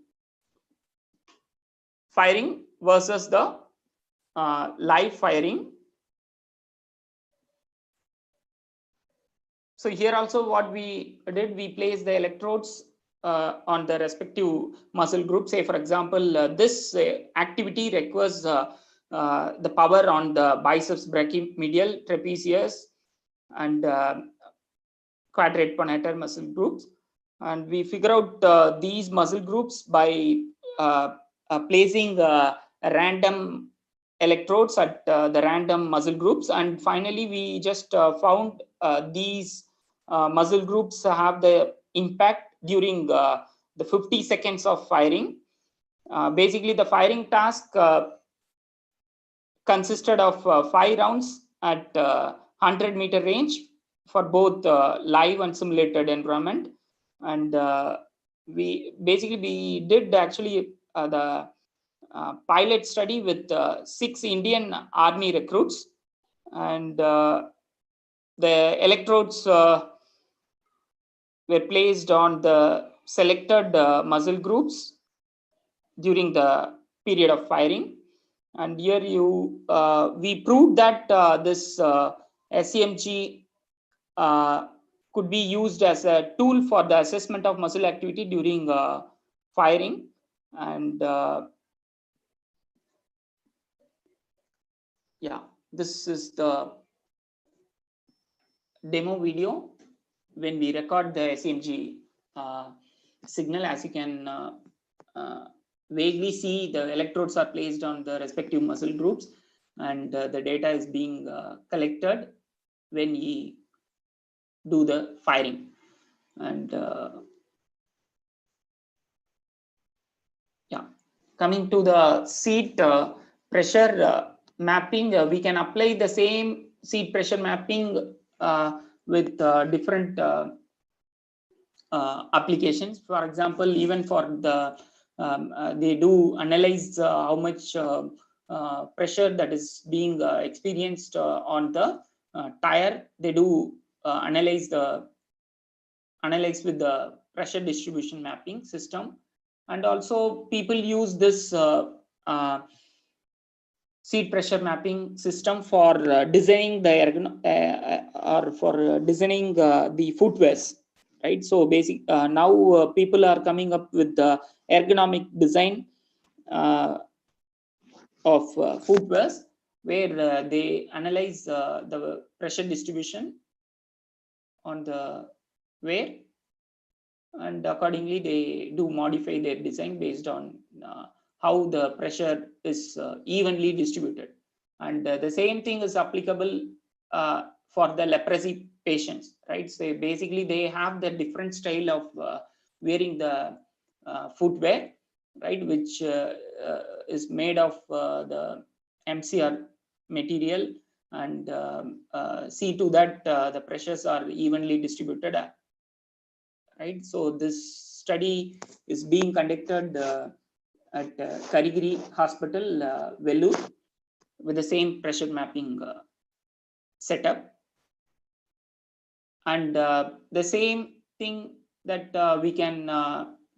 firing versus the live firing. So here also what we did, we placed the electrodes on the respective muscle group. Say for example, this activity requires the power on the biceps brachymedial, trapezius, and quadrate pronator muscle groups. And we figure out these muscle groups by placing random electrodes at the random muscle groups. And finally, we just found these muscle groups have the impact during the 50 seconds of firing. Basically, the firing task consisted of 5 rounds at 100-meter range for both live and simulated environment. And we did actually the pilot study with 6 Indian Army recruits, and the electrodes were placed on the selected muscle groups during the period of firing. And here we proved that this SEMG could be used as a tool for the assessment of muscle activity during firing. And yeah, this is the demo video when we record the SEMG signal. As you can vaguely see, the electrodes are placed on the respective muscle groups, and the data is being collected when we do the firing. And yeah, coming to the seat pressure mapping, we can apply the same seat pressure mapping with different applications. For example, even for the they do analyze how much pressure that is being experienced on the tire. They do analyze with the pressure distribution mapping system. And also people use this seat pressure mapping system for designing the designing the footwears, right? So now people are coming up with the ergonomic design of footwears, where they analyze the pressure distribution on the wear, and accordingly they do modify their design based on how the pressure is evenly distributed. And the same thing is applicable for the leprosy patients, right? So basically they have the different style of wearing the footwear, right, which is made of the MCR material, and see to that the pressures are evenly distributed, right? So this study is being conducted at Karigiri Hospital, Vellore, with the same pressure mapping setup. And the same thing that we can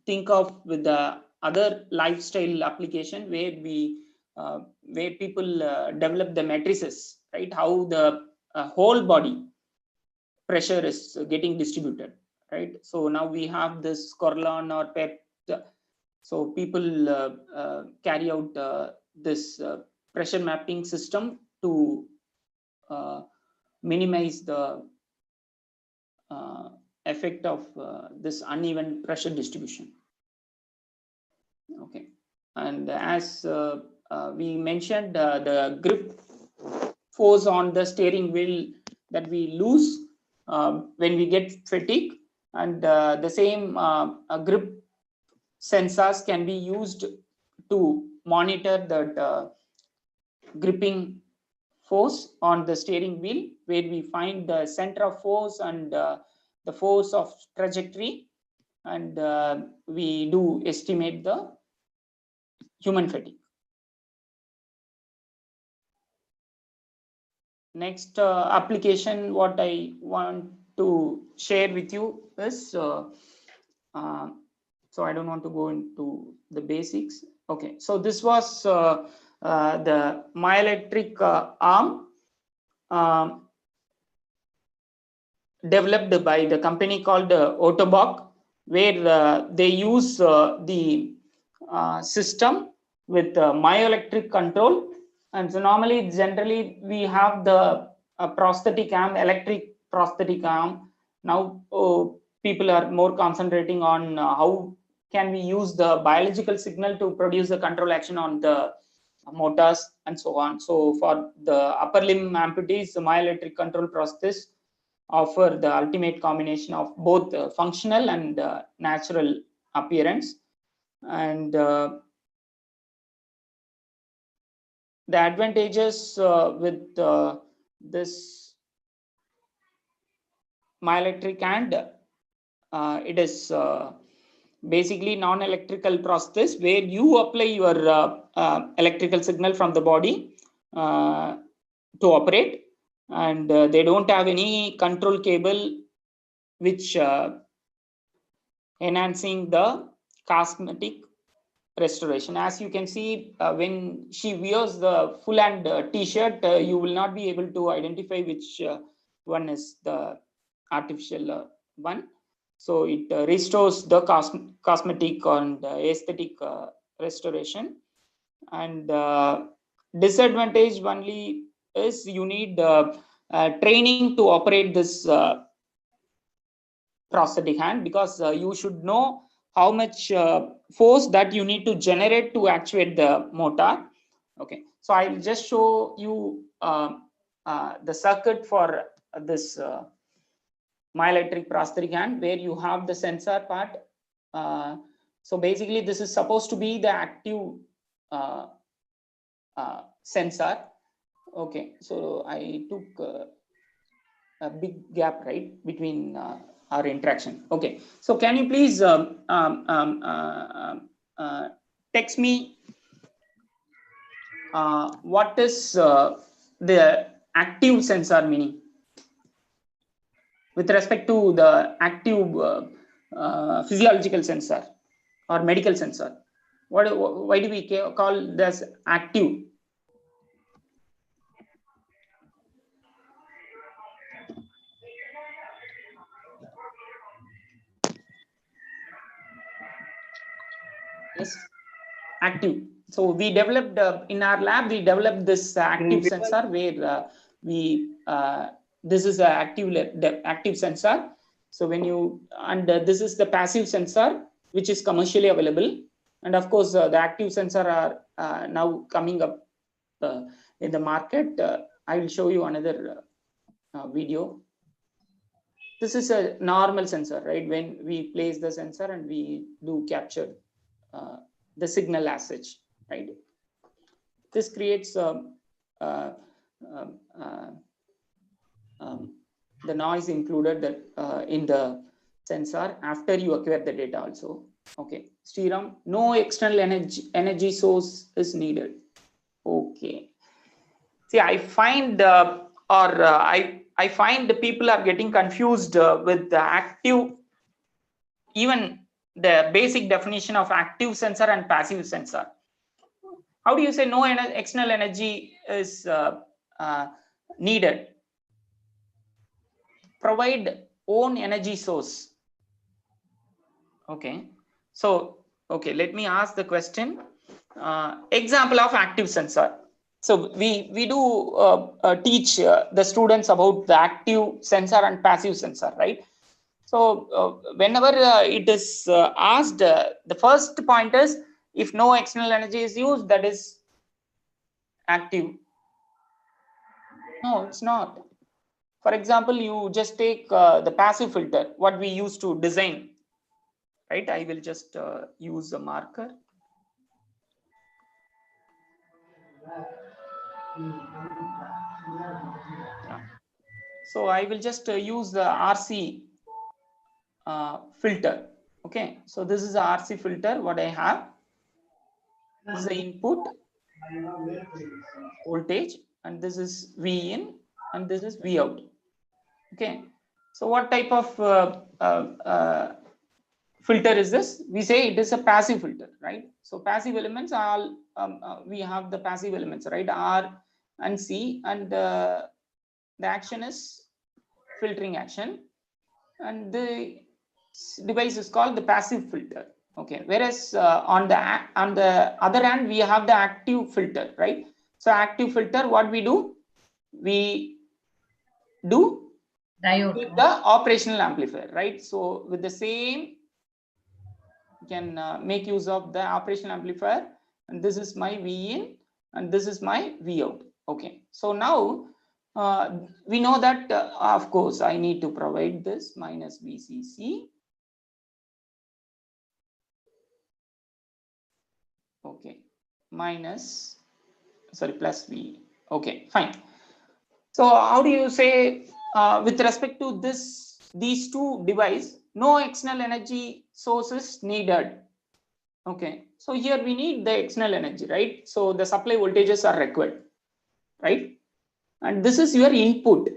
think of with the other lifestyle application, where people develop the matrices, right? How the whole body pressure is getting distributed, right? So now we have this Corlon or PEP. So people carry out this pressure mapping system to minimize the effect of this uneven pressure distribution. Okay, and as we mentioned, the grip force on the steering wheel that we lose when we get fatigue, and the same grip sensors can be used to monitor that gripping force on the steering wheel, where we find the center of force and the force of trajectory, and we do estimate the human fatigue. Next application what I want to share with you is so I don't want to go into the basics. Okay, so this was the myoelectric arm developed by the company called Otobok, where they use the system with myoelectric control. And so normally, generally, we have the prosthetic arm, electric prosthetic arm. Now, people are more concentrating on how can we use the biological signal to produce the control action on the motors and so on. So for the upper limb amputees, the myoelectric control prosthesis offer the ultimate combination of both functional and natural appearance. And the advantages with this myoelectric hand, it is basically non-electrical prosthesis, where you apply your electrical signal from the body to operate, and they don't have any control cable which enhancing the cosmetic restoration. As you can see, when she wears the full hand t-shirt, you will not be able to identify which one is the artificial one. So it restores the cosmetic and aesthetic restoration. And disadvantage only is you need training to operate this prosthetic hand, because you should know how much force that you need to generate to actuate the motor. Okay, so I'll just show you the circuit for this myoelectric prosthetic hand, where you have the sensor part. So basically, this is supposed to be the active sensor. Okay, so I took a big gap, right, between our interaction. Okay, so can you please text me what is the active sensor meaning with respect to the active physiological sensor or medical sensor? Why do we call this active? Yes, active. So we developed in our lab, we developed this active sensor, where this is an active sensor. So when you, and this is the passive sensor, which is commercially available. And of course, the active sensor are now coming up in the market. I will show you another video. This is a normal sensor, right? When we place the sensor and we do capture the signal as such, right? This creates the noise included that in the sensor after you acquire the data also. Okay, Sriram, no external energy source is needed. Okay. See, I find I find the people are getting confused with the active, even the basic definition of active sensor and passive sensor. How do you say no external energy is needed? Provide own energy source. Okay, so okay, let me ask the question. Example of active sensor. So we do teach the students about the active sensor and passive sensor, right? So whenever it is asked, the first point is, if no external energy is used, that is active. No, it's not. For example, you just take the passive filter, what we used to design, right? I will just use a marker. Yeah. So I will just use the RC filter. Okay, so this is the RC filter. What I have, this is the input voltage, and this is V in, and this is V out. Okay, so what type of filter is this? We say it is a passive filter, right? So passive elements are we have the passive elements, right? R and C, and the action is filtering action, and the device is called the passive filter. Okay, whereas on the other hand we have the active filter, right? So active filter, what we do, we do Diode. with the operational amplifier, right? So with the same, you can make use of the operational amplifier, and this is my V in and this is my V out. Okay, so now we know that of course I need to provide this minus VCC. Okay, minus, sorry, plus V. Okay, fine. So how do you say with respect to these two devices, no external energy source is needed? Okay, so here we need the external energy, right? So the supply voltages are required, right? And this is your input,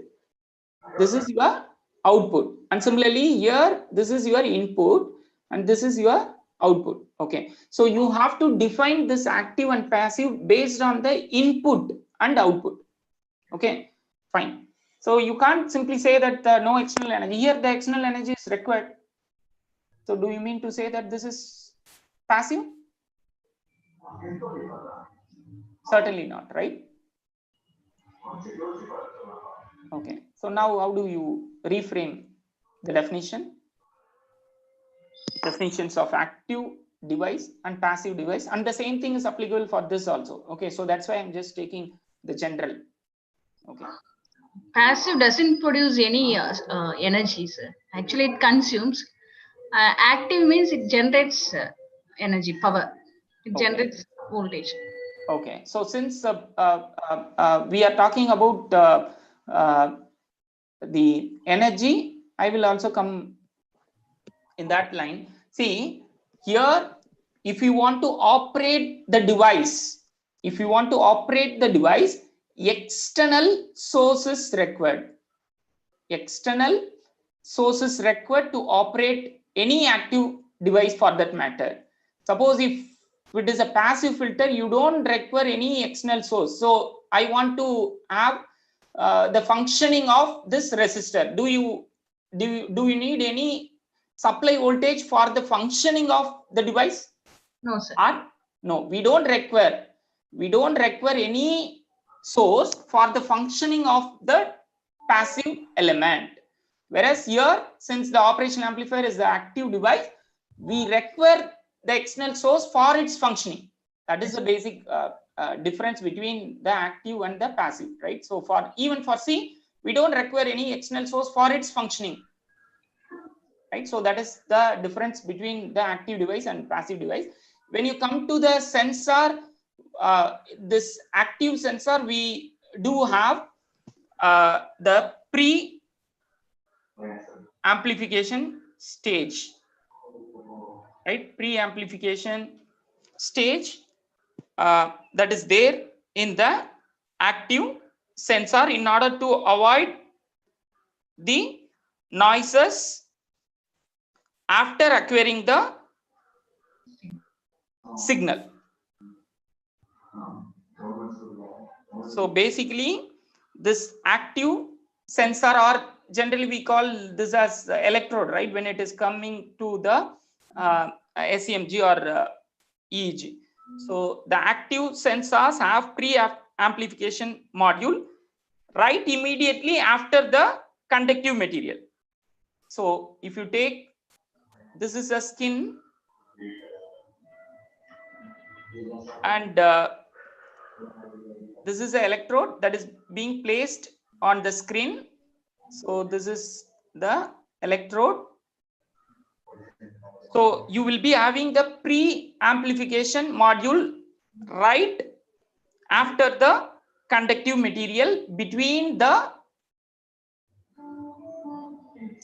this is your output, and similarly here this is your input and this is your output. Okay, so you have to define this active and passive based on the input and output. Okay, fine. So you can't simply say that no external energy. Here the external energy is required. So do you mean to say that this is passive? Certainly not, right? Okay, so now how do you reframe the definitions of active device and passive device, and the same thing is applicable for this also. Okay, so that's why I'm just taking the general. Okay, Passive doesn't produce any energy, sir. Actually, it consumes. Active means it generates energy, power. It generates voltage. Okay, so since we are talking about the energy, I will also come in that line. See here, if you want to operate the device, external sources required. External sources required to operate any active device for that matter. Suppose if it is a passive filter, you don't require any external source. So I want to have the functioning of this resistor. Do you need any supply voltage for the functioning of the device? No, sir. Or no, we don't require any source for the functioning of the passive element. Whereas here, since the operational amplifier is the active device, we require the external source for its functioning. That is the basic difference between the active and the passive, right? So even for C, we don't require any external source for its functioning, right? So that is the difference between the active device and passive device. When you come to the sensor, this active sensor, we do have the pre-amplification stage, right? Pre-amplification stage that is there in the active sensor in order to avoid the noises after acquiring the signal. So basically this active sensor, or generally we call this as electrode, right? When it is coming to the SEMG or EEG. So the active sensors have pre-amplification module right immediately after the conductive material. So if you take, this is a skin, and this is an electrode that is being placed on the screen. So this is the electrode. So you will be having the pre-amplification module right after the conductive material between the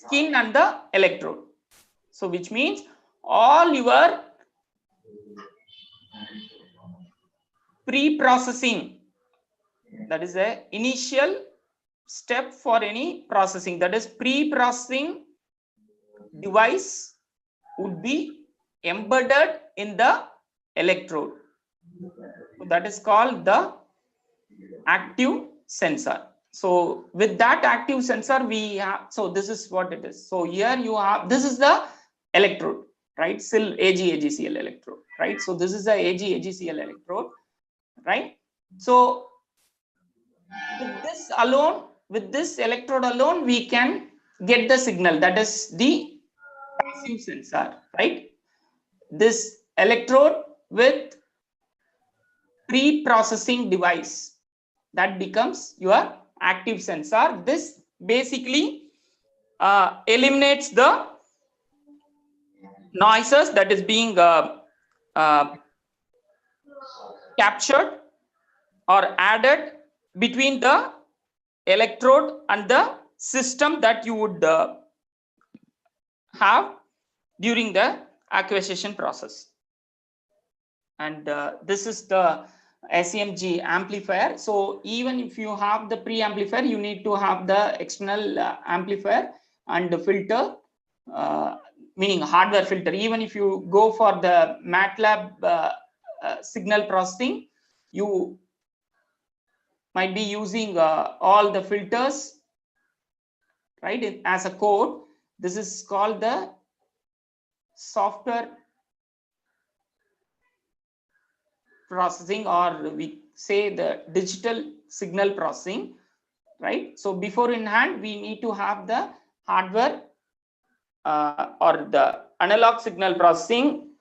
skin and the electrode. So which means all your pre-processing, that is the initial step for any processing, that is pre-processing device would be embedded in the electrode. So that is called the active sensor. So with that active sensor we have, so this is what it is. So here you have, this is the electrode, right? Still AgAgCl electrode, right? So this is the AgAgCl electrode, right? So with this alone, with this electrode alone, we can get the signal, that is the passive sensor, right? This electrode with pre-processing device, that becomes your active sensor. This basically eliminates the noises that is being captured or added between the electrode and the system that you would have during the acquisition process. And this is the SEMG amplifier. So even if you have the pre-amplifier, you need to have the external amplifier and the filter, meaning hardware filter. Even if you go for the MATLAB signal processing, you might be using all the filters, right, as a code. This is called the software processing, or we say the digital signal processing, right? So before in hand, we need to have the hardware or the analog signal processing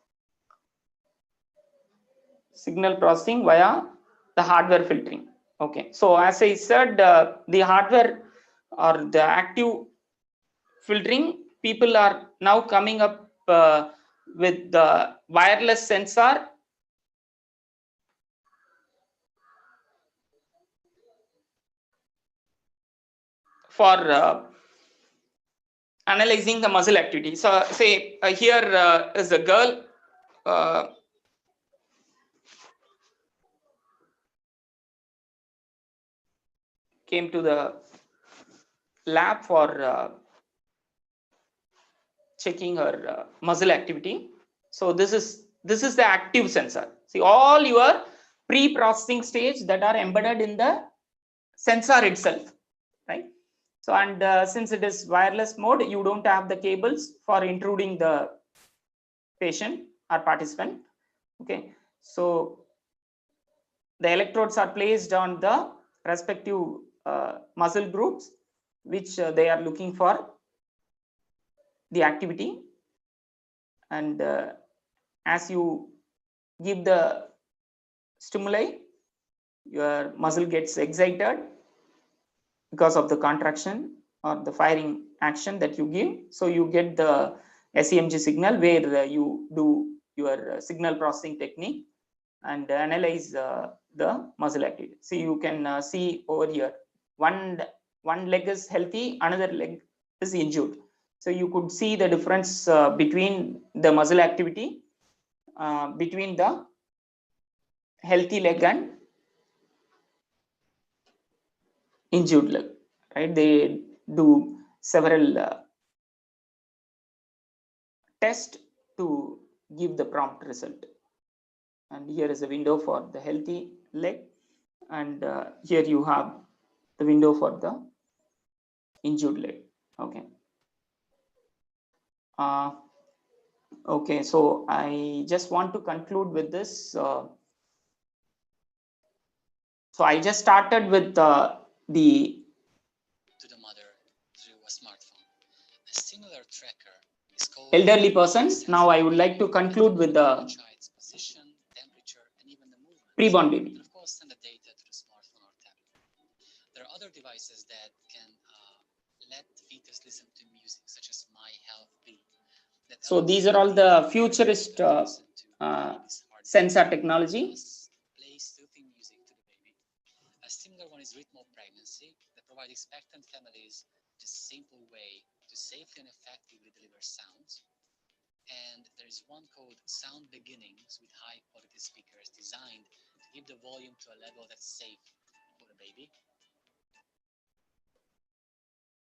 via the hardware filtering. Okay, so as I said, the hardware or the active filtering, people are now coming up with the wireless sensor for analyzing the muscle activity. So say here is a girl came to the lab for checking her muscle activity. So this is the active sensor. See, all your pre-processing stage that are embedded in the sensor itself, right? So and since it is wireless mode, you don't have the cables for intruding the patient or participant. Okay, so the electrodes are placed on the respective muscle groups which they are looking for the activity, and as you give the stimuli, your muscle gets excited because of the contraction or the firing action that you give. So you get the SEMG signal where you do your signal processing technique and analyze the muscle activity. So you can see over here, one leg is healthy, another leg is injured. So you could see the difference between the muscle activity between the healthy leg and injured leg, right? They do several tests to give the prompt result. And here is a window for the healthy leg, and here you have the window for the injured leg. Okay. Okay, so I just want to conclude with this. So I just started with the to the mother through a smartphone. A similar tracker is called elderly persons. Now I would like to conclude with the child's position, temperature, and even the movement. preborn baby. And of course, send the data to the smartphone or tablet. There are other devices that can let the fetus listen to music, such as My Health Beat. So these are all the futurist sensor technology. Play soothing music to the baby. A similar provide expectant families just a simple way to safely and effectively deliver sounds. And there's one called Sound Beginnings with high quality speakers designed to keep the volume to a level that's safe for the baby.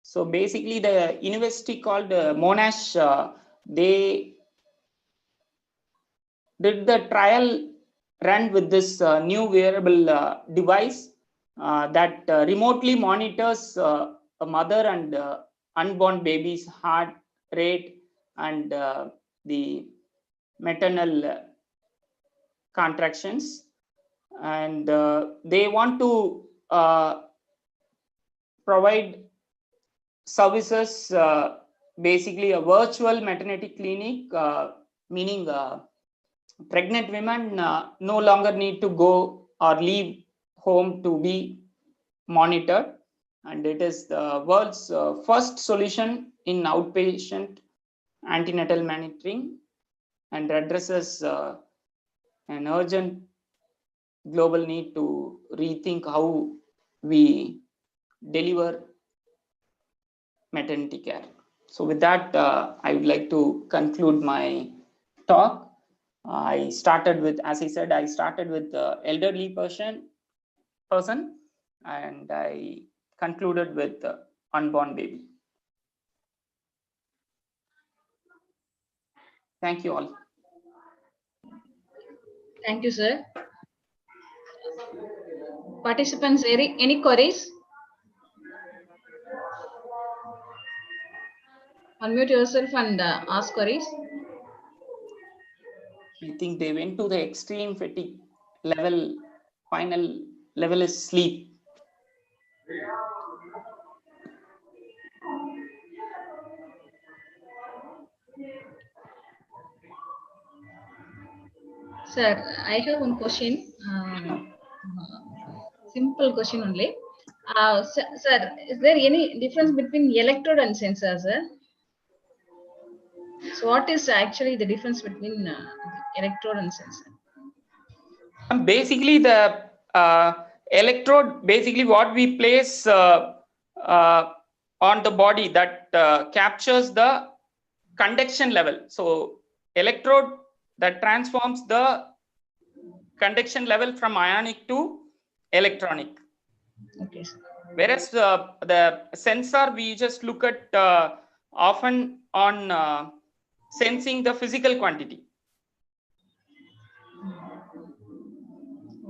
So basically the university called Monash, they did the trial run with this new wearable device that remotely monitors a mother and unborn baby's heart rate and the maternal contractions, and they want to provide services, basically a virtual maternity clinic, meaning pregnant women no longer need to go or leave home to be monitored, and it is the world's first solution in outpatient antenatal monitoring and addresses an urgent global need to rethink how we deliver maternity care. So with that, I would like to conclude my talk. I started with, as I said, I started with the elderly person, and I concluded with the unborn baby. Thank you all. Thank you, sir. Participants, any queries? Unmute yourself and ask queries. I think they went to the extreme fatigue level. Final level is sleep. Sir, I have one question. Simple question only. Sir, is there any difference between electrode and sensor, sir? So what is actually the difference between electrode and sensor? Basically, the electrode, basically what we place on the body that captures the conduction level. So electrode that transforms the conduction level from ionic to electronic. Okay, sir. Whereas the sensor, we just look at often on sensing the physical quantity.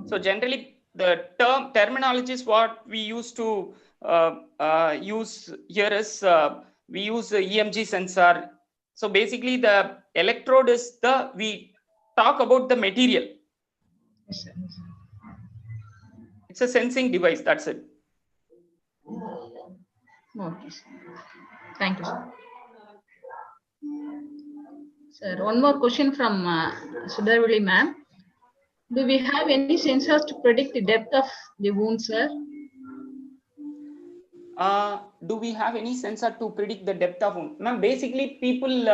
So generally, the terminology is what we used to use here is we use the EMG sensor. So basically, the electrode is we talk about the material. Yes, sir. It's a sensing device. That's it. Okay, sir. Thank you, sir. Sir, one more question from Sudarvali ma'am. Do we have any sensors to predict the depth of the wound, sir? Do we have any sensor to predict the depth of wound? Now, basically, people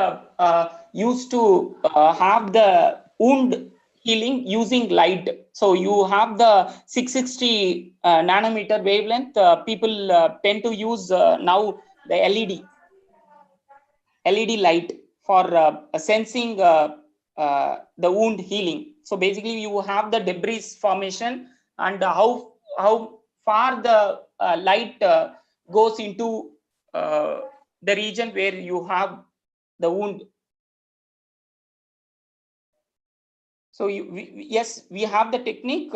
used to have the wound healing using light. So you have the 660 nanometer wavelength. People tend to use now the LED light for sensing the wound healing. So basically, you have the debris formation and how far the light goes into the region where you have the wound. So yes, we have the technique.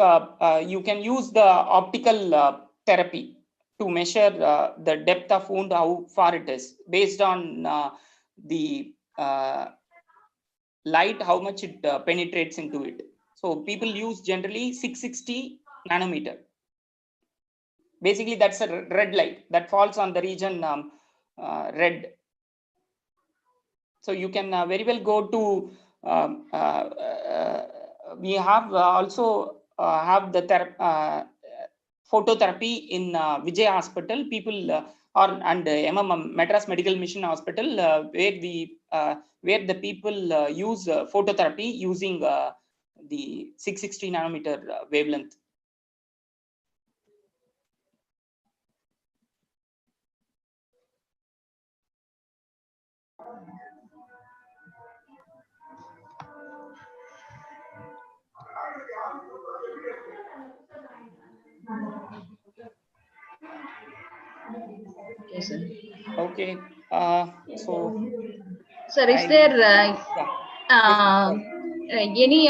You can use the optical therapy to measure the depth of wound, how far it is, based on the light, how much it penetrates into it. So people use generally 660 nanometer. Basically, that's a red light that falls on the region red. So you can very well go to we have also have the phototherapy in Vijay Hospital. People and Madras Medical Mission Hospital, where the people use phototherapy using the 660 nanometer wavelength. Yes, sir. Okay. So Sir, is I there yeah. Yes, ma'am. Sorry. any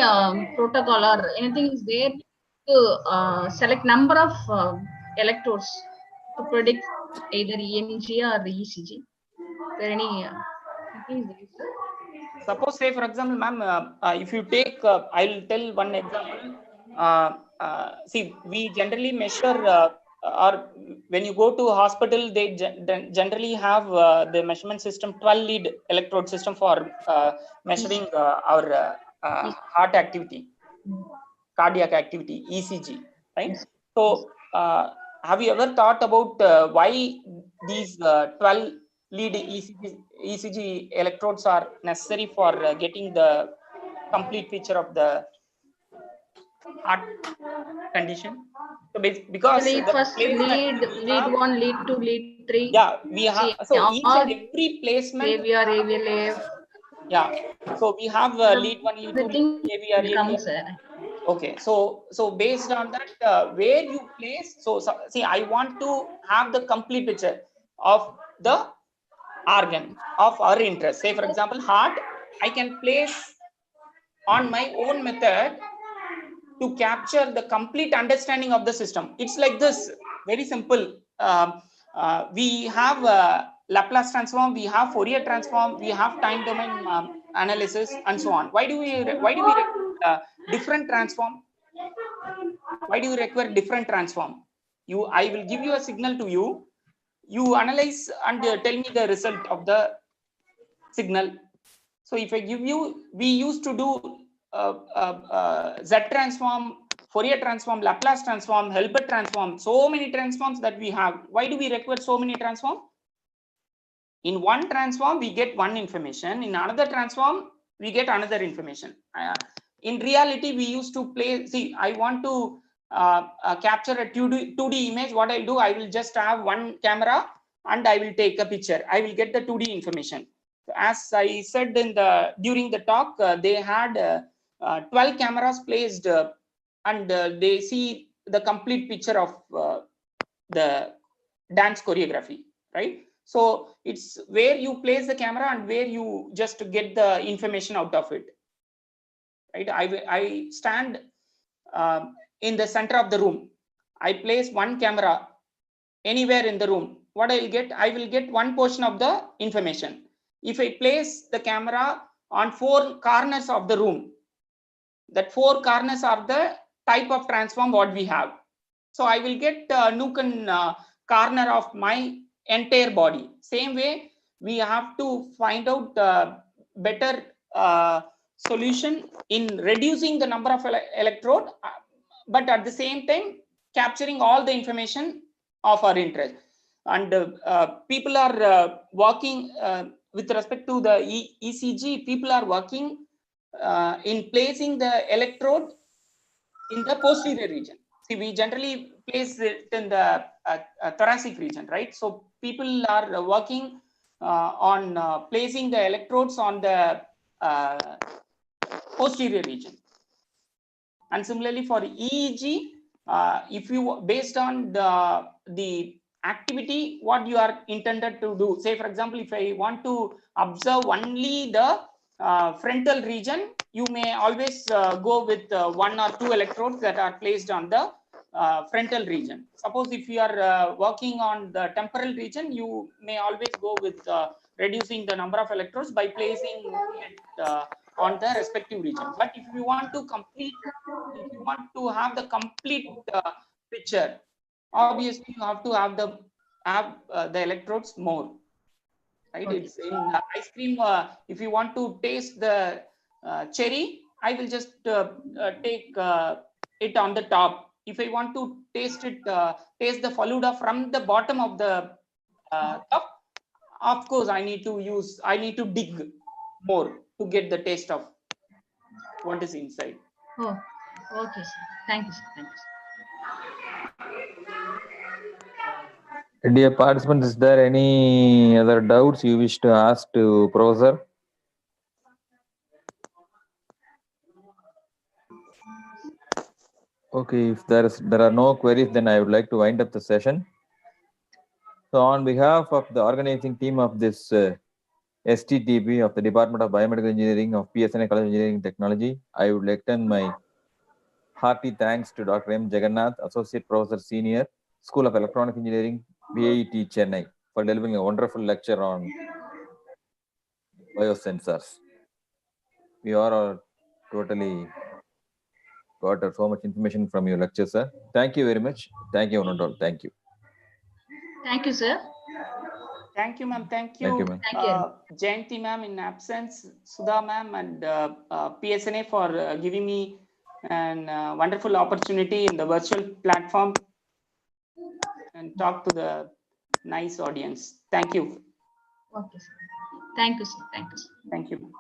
protocol or anything is there to select number of electrodes to predict either EMG or ECG? Is there any anything is there, sir? Suppose, say for example, ma'am, if you take, I'll tell one example. See, we generally measure, or when you go to hospital, they generally have the measurement system, 12 lead electrode system for measuring our heart activity, cardiac activity, ECG, right? Yes. So, have you ever thought about why these 12 lead ECG electrodes are necessary for getting the complete picture of the heart condition? So, because Lead the first, placement we lead have, 1, lead 2, lead 3. yeah, we have, See, so each all and every placement, AVR, AVLF, yeah. So we have lead 1, lead 2, the lead thing 3, AVR, will come, AVR. sir. Okay, so based on that, where you place, so see, I want to have the complete picture of the organ of our interest. Say for example, heart, I can place on my own method to capture the complete understanding of the system. It's like this, very simple. We have Laplace transform, we have Fourier transform, we have time domain analysis, and so on. Why do we require different transform? Why do you require different transform? I will give you a signal to you. You analyze and tell me the result of the signal. So if I give you, we used to do Z transform, Fourier transform, Laplace transform, Hilbert transform, so many transforms that we have. Why do we require so many transform? In one transform, we get one information. In another transform, we get another information. In reality, we used to play, see, I want to capture a 2D image. What I'll do, I will just have one camera and I will take a picture. I will get the 2D information. As I said in during the talk, they had 12 cameras placed and they see the complete picture of the dance choreography, right? So it's where you place the camera and where you just get the information out of it, right? I stand in the center of the room. I place one camera anywhere in the room. What I'll get, I will get one portion of the information. If I place the camera on 4 corners of the room, that 4 corners are the type of transform what we have. So I will get nook and corner of my entire body. Same way, we have to find out better solution in reducing the number of electrode, but at the same time capturing all the information of our interest. And people are working with respect to the ECG. People are working in placing the electrode in the posterior region. See, we generally place it in the thoracic region, right? So people are working on placing the electrodes on the posterior region. And similarly for EEG, if you based on the activity what you are intended to do, say for example, if I want to observe only the frontal region, you may always go with 1 or 2 electrodes that are placed on the frontal region. Suppose if you are working on the temporal region, you may always go with reducing the number of electrodes by placing it on the respective region. But if you want to have the complete picture, obviously you have to have the electrodes more, right? Okay. It's in ice cream. If you want to taste the cherry, I will just take it on the top. If I want to taste taste the Faluda from the bottom of the cup, of course I need to dig more to get the taste of what is inside. Oh, okay, sir. Thank you, sir. Thank you, sir. Dear participants, is there any other doubts you wish to ask to Professor? Okay, if there are no queries, then I would like to wind up the session. So on behalf of the organizing team of this STTP of the Department of Biomedical Engineering of PSNA College of Engineering and Technology, I would extend my hearty thanks to Dr. M. Jagannath, Associate Professor Senior, School of Electronic Engineering, BIET Chennai, for delivering a wonderful lecture on biosensors. We are totally got so much information from your lecture, sir. Thank you very much. Thank you, one and all. Thank you. Thank you, sir. Thank you, ma'am. Thank you, Thank you, ma'am. Thank you. Jayanti ma'am in absence, Sudha ma'am, and PSNA for giving me an wonderful opportunity in the virtual platform and talk to the nice audience. Thank you. Okay, sir. Thank you, sir. Thank you, sir. Thank you.